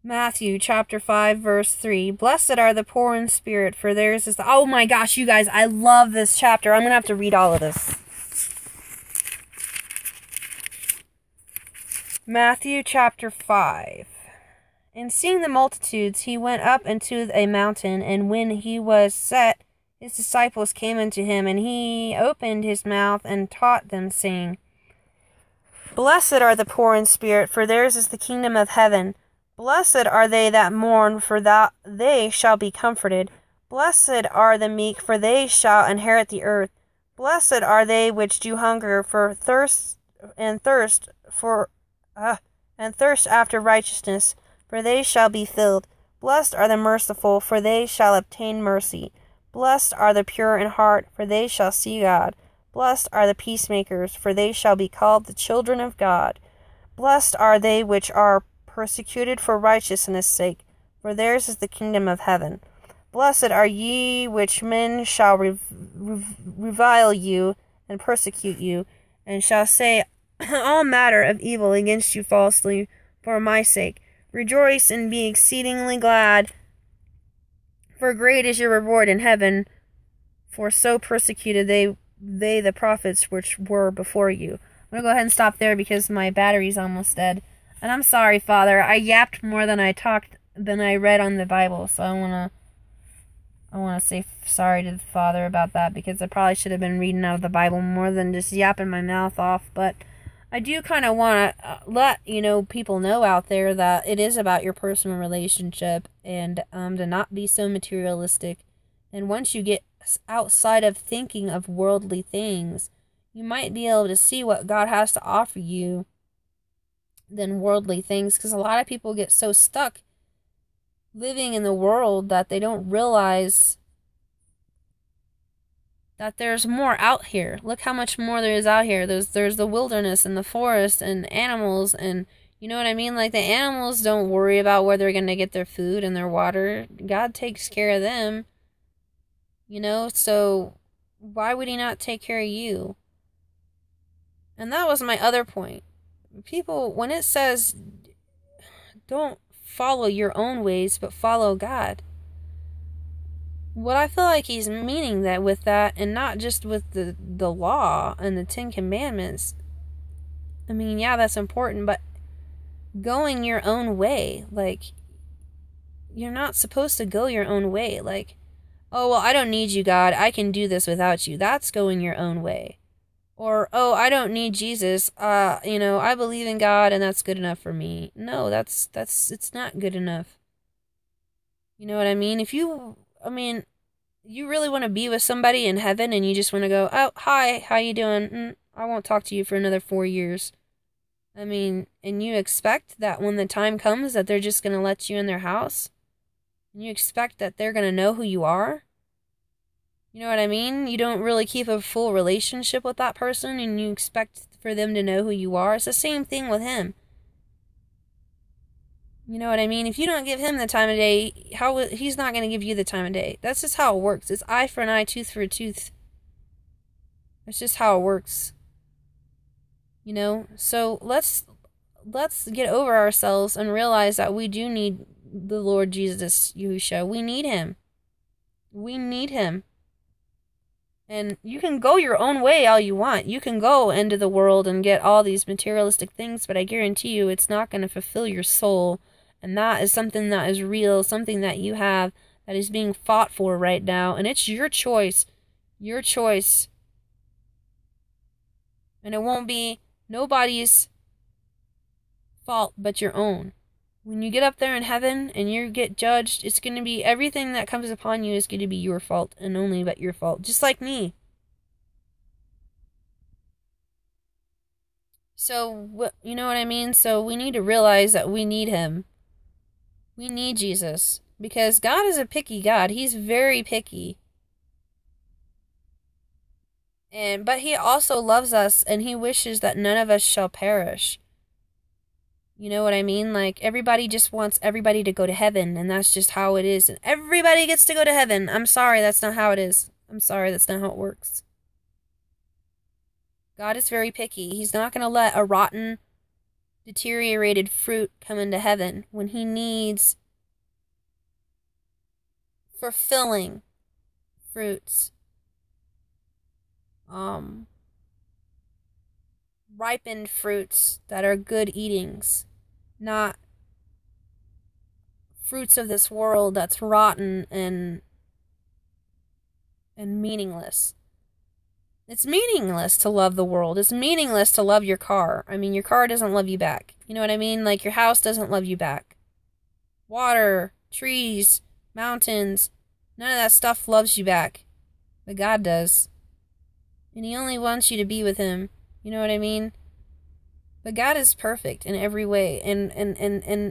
Matthew chapter 5 verse 3. Blessed are the poor in spirit, for theirs is the... Oh my gosh, you guys, I love this chapter. I'm going to have to read all of this. Matthew chapter 5. And seeing the multitudes, he went up into a mountain, and when he was set, his disciples came unto him, and he opened his mouth and taught them, saying, Blessed are the poor in spirit, for theirs is the kingdom of heaven. Blessed are they that mourn, for that they shall be comforted. Blessed are the meek, for they shall inherit the earth. Blessed are they which do hunger for thirst after righteousness, for they shall be filled. Blessed are the merciful, for they shall obtain mercy. Blessed are the pure in heart, for they shall see God. Blessed are the peacemakers, for they shall be called the children of God. Blessed are they which are persecuted for righteousness' sake, for theirs is the kingdom of heaven. Blessed are ye which men shall revile you and persecute you, and shall say all manner of evil against you falsely for my sake. Rejoice and be exceedingly glad, for great is your reward in heaven, for so persecuted they the prophets which were before you. I'm going to go ahead and stop there because my battery's almost dead. And I'm sorry, Father. I yapped more than I read on the Bible, so I want to say sorry to the Father about that, because I probably should have been reading out of the Bible more than just yapping my mouth off. But I do kind of want to let people know out there that it is about your personal relationship, and to not be so materialistic. And once you get outside of thinking of worldly things, you might be able to see what God has to offer you than worldly things, because a lot of people get so stuck living in the world that they don't realize that there's more out here. Look how much more there is out here. There's the wilderness and the forest and animals, and you know what I mean? Like, the animals don't worry about where they're going to get their food and their water. God takes care of them. So why would he not take care of you? And that was my other point. People, when it says don't follow your own ways, but follow God, what I feel like he's meaning that with that, and not just with the law and the 10 Commandments. I mean, yeah, that's important, but going your own way, like, you're not supposed to go your own way. Like, oh, well, I don't need you, God. I can do this without you. That's going your own way. Or, oh, I don't need Jesus. I believe in God and that's good enough for me. No, it's not good enough. You know what I mean? You really want to be with somebody in heaven and you just want to go, oh, hi, how you doing? I won't talk to you for another 4 years. And you expect that when the time comes that they're just going to let you in their house? and you expect that they're going to know who you are. You know what I mean? You don't really keep a full relationship with that person, and you expect for them to know who you are. It's the same thing with him. You know what I mean? If you don't give him the time of day, he's not going to give you the time of day. That's just how it works. It's eye for an eye, tooth for a tooth. That's just how it works. You know? So let's get over ourselves and realize that we do need the Lord Jesus Yahushua. We need him. We need him. And you can go your own way all you want. You can go into the world and get all these materialistic things, but I guarantee you it's not going to fulfill your soul. And that is something that is real, something that you have that is being fought for right now. And it's your choice. Your choice. And it won't be nobody's fault but your own. When you get up there in heaven and you get judged, it's going to be everything that comes upon you is going to be your fault and only but your fault. Just like me. So, you know what I mean? So we need to realize that we need him. We need Jesus. Because God is a picky God. He's very picky. But he also loves us, and he wishes that none of us shall perish. You know what I mean? Like, everybody just wants everybody to go to heaven, and that's just how it is. And everybody gets to go to heaven. I'm sorry, that's not how it is. I'm sorry, that's not how it works. God is very picky. He's not going to let a rotten, deteriorated fruit come into heaven when he needs fulfilling fruits. Ripened fruits that are good eatings, not fruits of this world that's rotten and meaningless. It's meaningless to love the world. It's meaningless to love your car. I mean, your car doesn't love you back. You know what I mean? Like, your house doesn't love you back. Water, trees, mountains, none of that stuff loves you back. But God does. And he only wants you to be with him. You know what I mean? But God is perfect in every way. And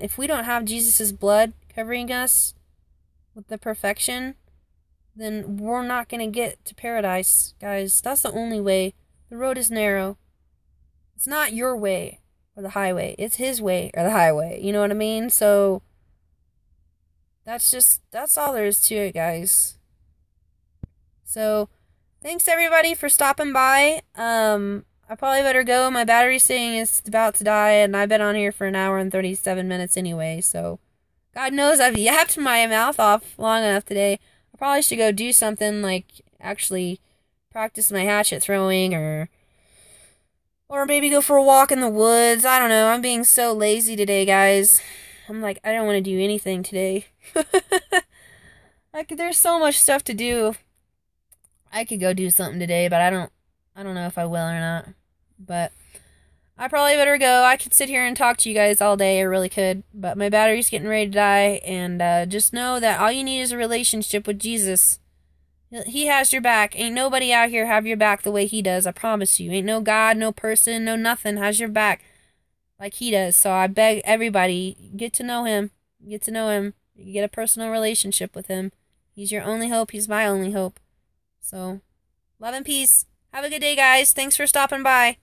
if we don't have Jesus' blood covering us with the perfection, then we're not going to get to paradise, guys. That's the only way. The road is narrow. It's not your way or the highway. It's his way or the highway. You know what I mean? So that's all there is to it, guys. So thanks everybody for stopping by. I probably better go. My battery's saying it's about to die, and I've been on here for 1 hour and 37 minutes anyway, so God knows I've yapped my mouth off long enough today. I probably should go do something like actually practice my hatchet throwing or maybe go for a walk in the woods. I don't know. I'm being so lazy today, guys. I'm like, I don't want to do anything today. Like, there's so much stuff to do. I could go do something today, but I don't know if I will or not. But I probably better go. I could sit here and talk to you guys all day. I really could. But my battery's getting ready to die. And just know that all you need is a relationship with Jesus. He has your back. Ain't nobody out here have your back the way he does. I promise you. Ain't no God, no person, no nothing has your back like he does. So I beg everybody, get to know him. Get to know him. You get a personal relationship with him. He's your only hope. He's my only hope. So, love and peace. Have a good day, guys. Thanks for stopping by.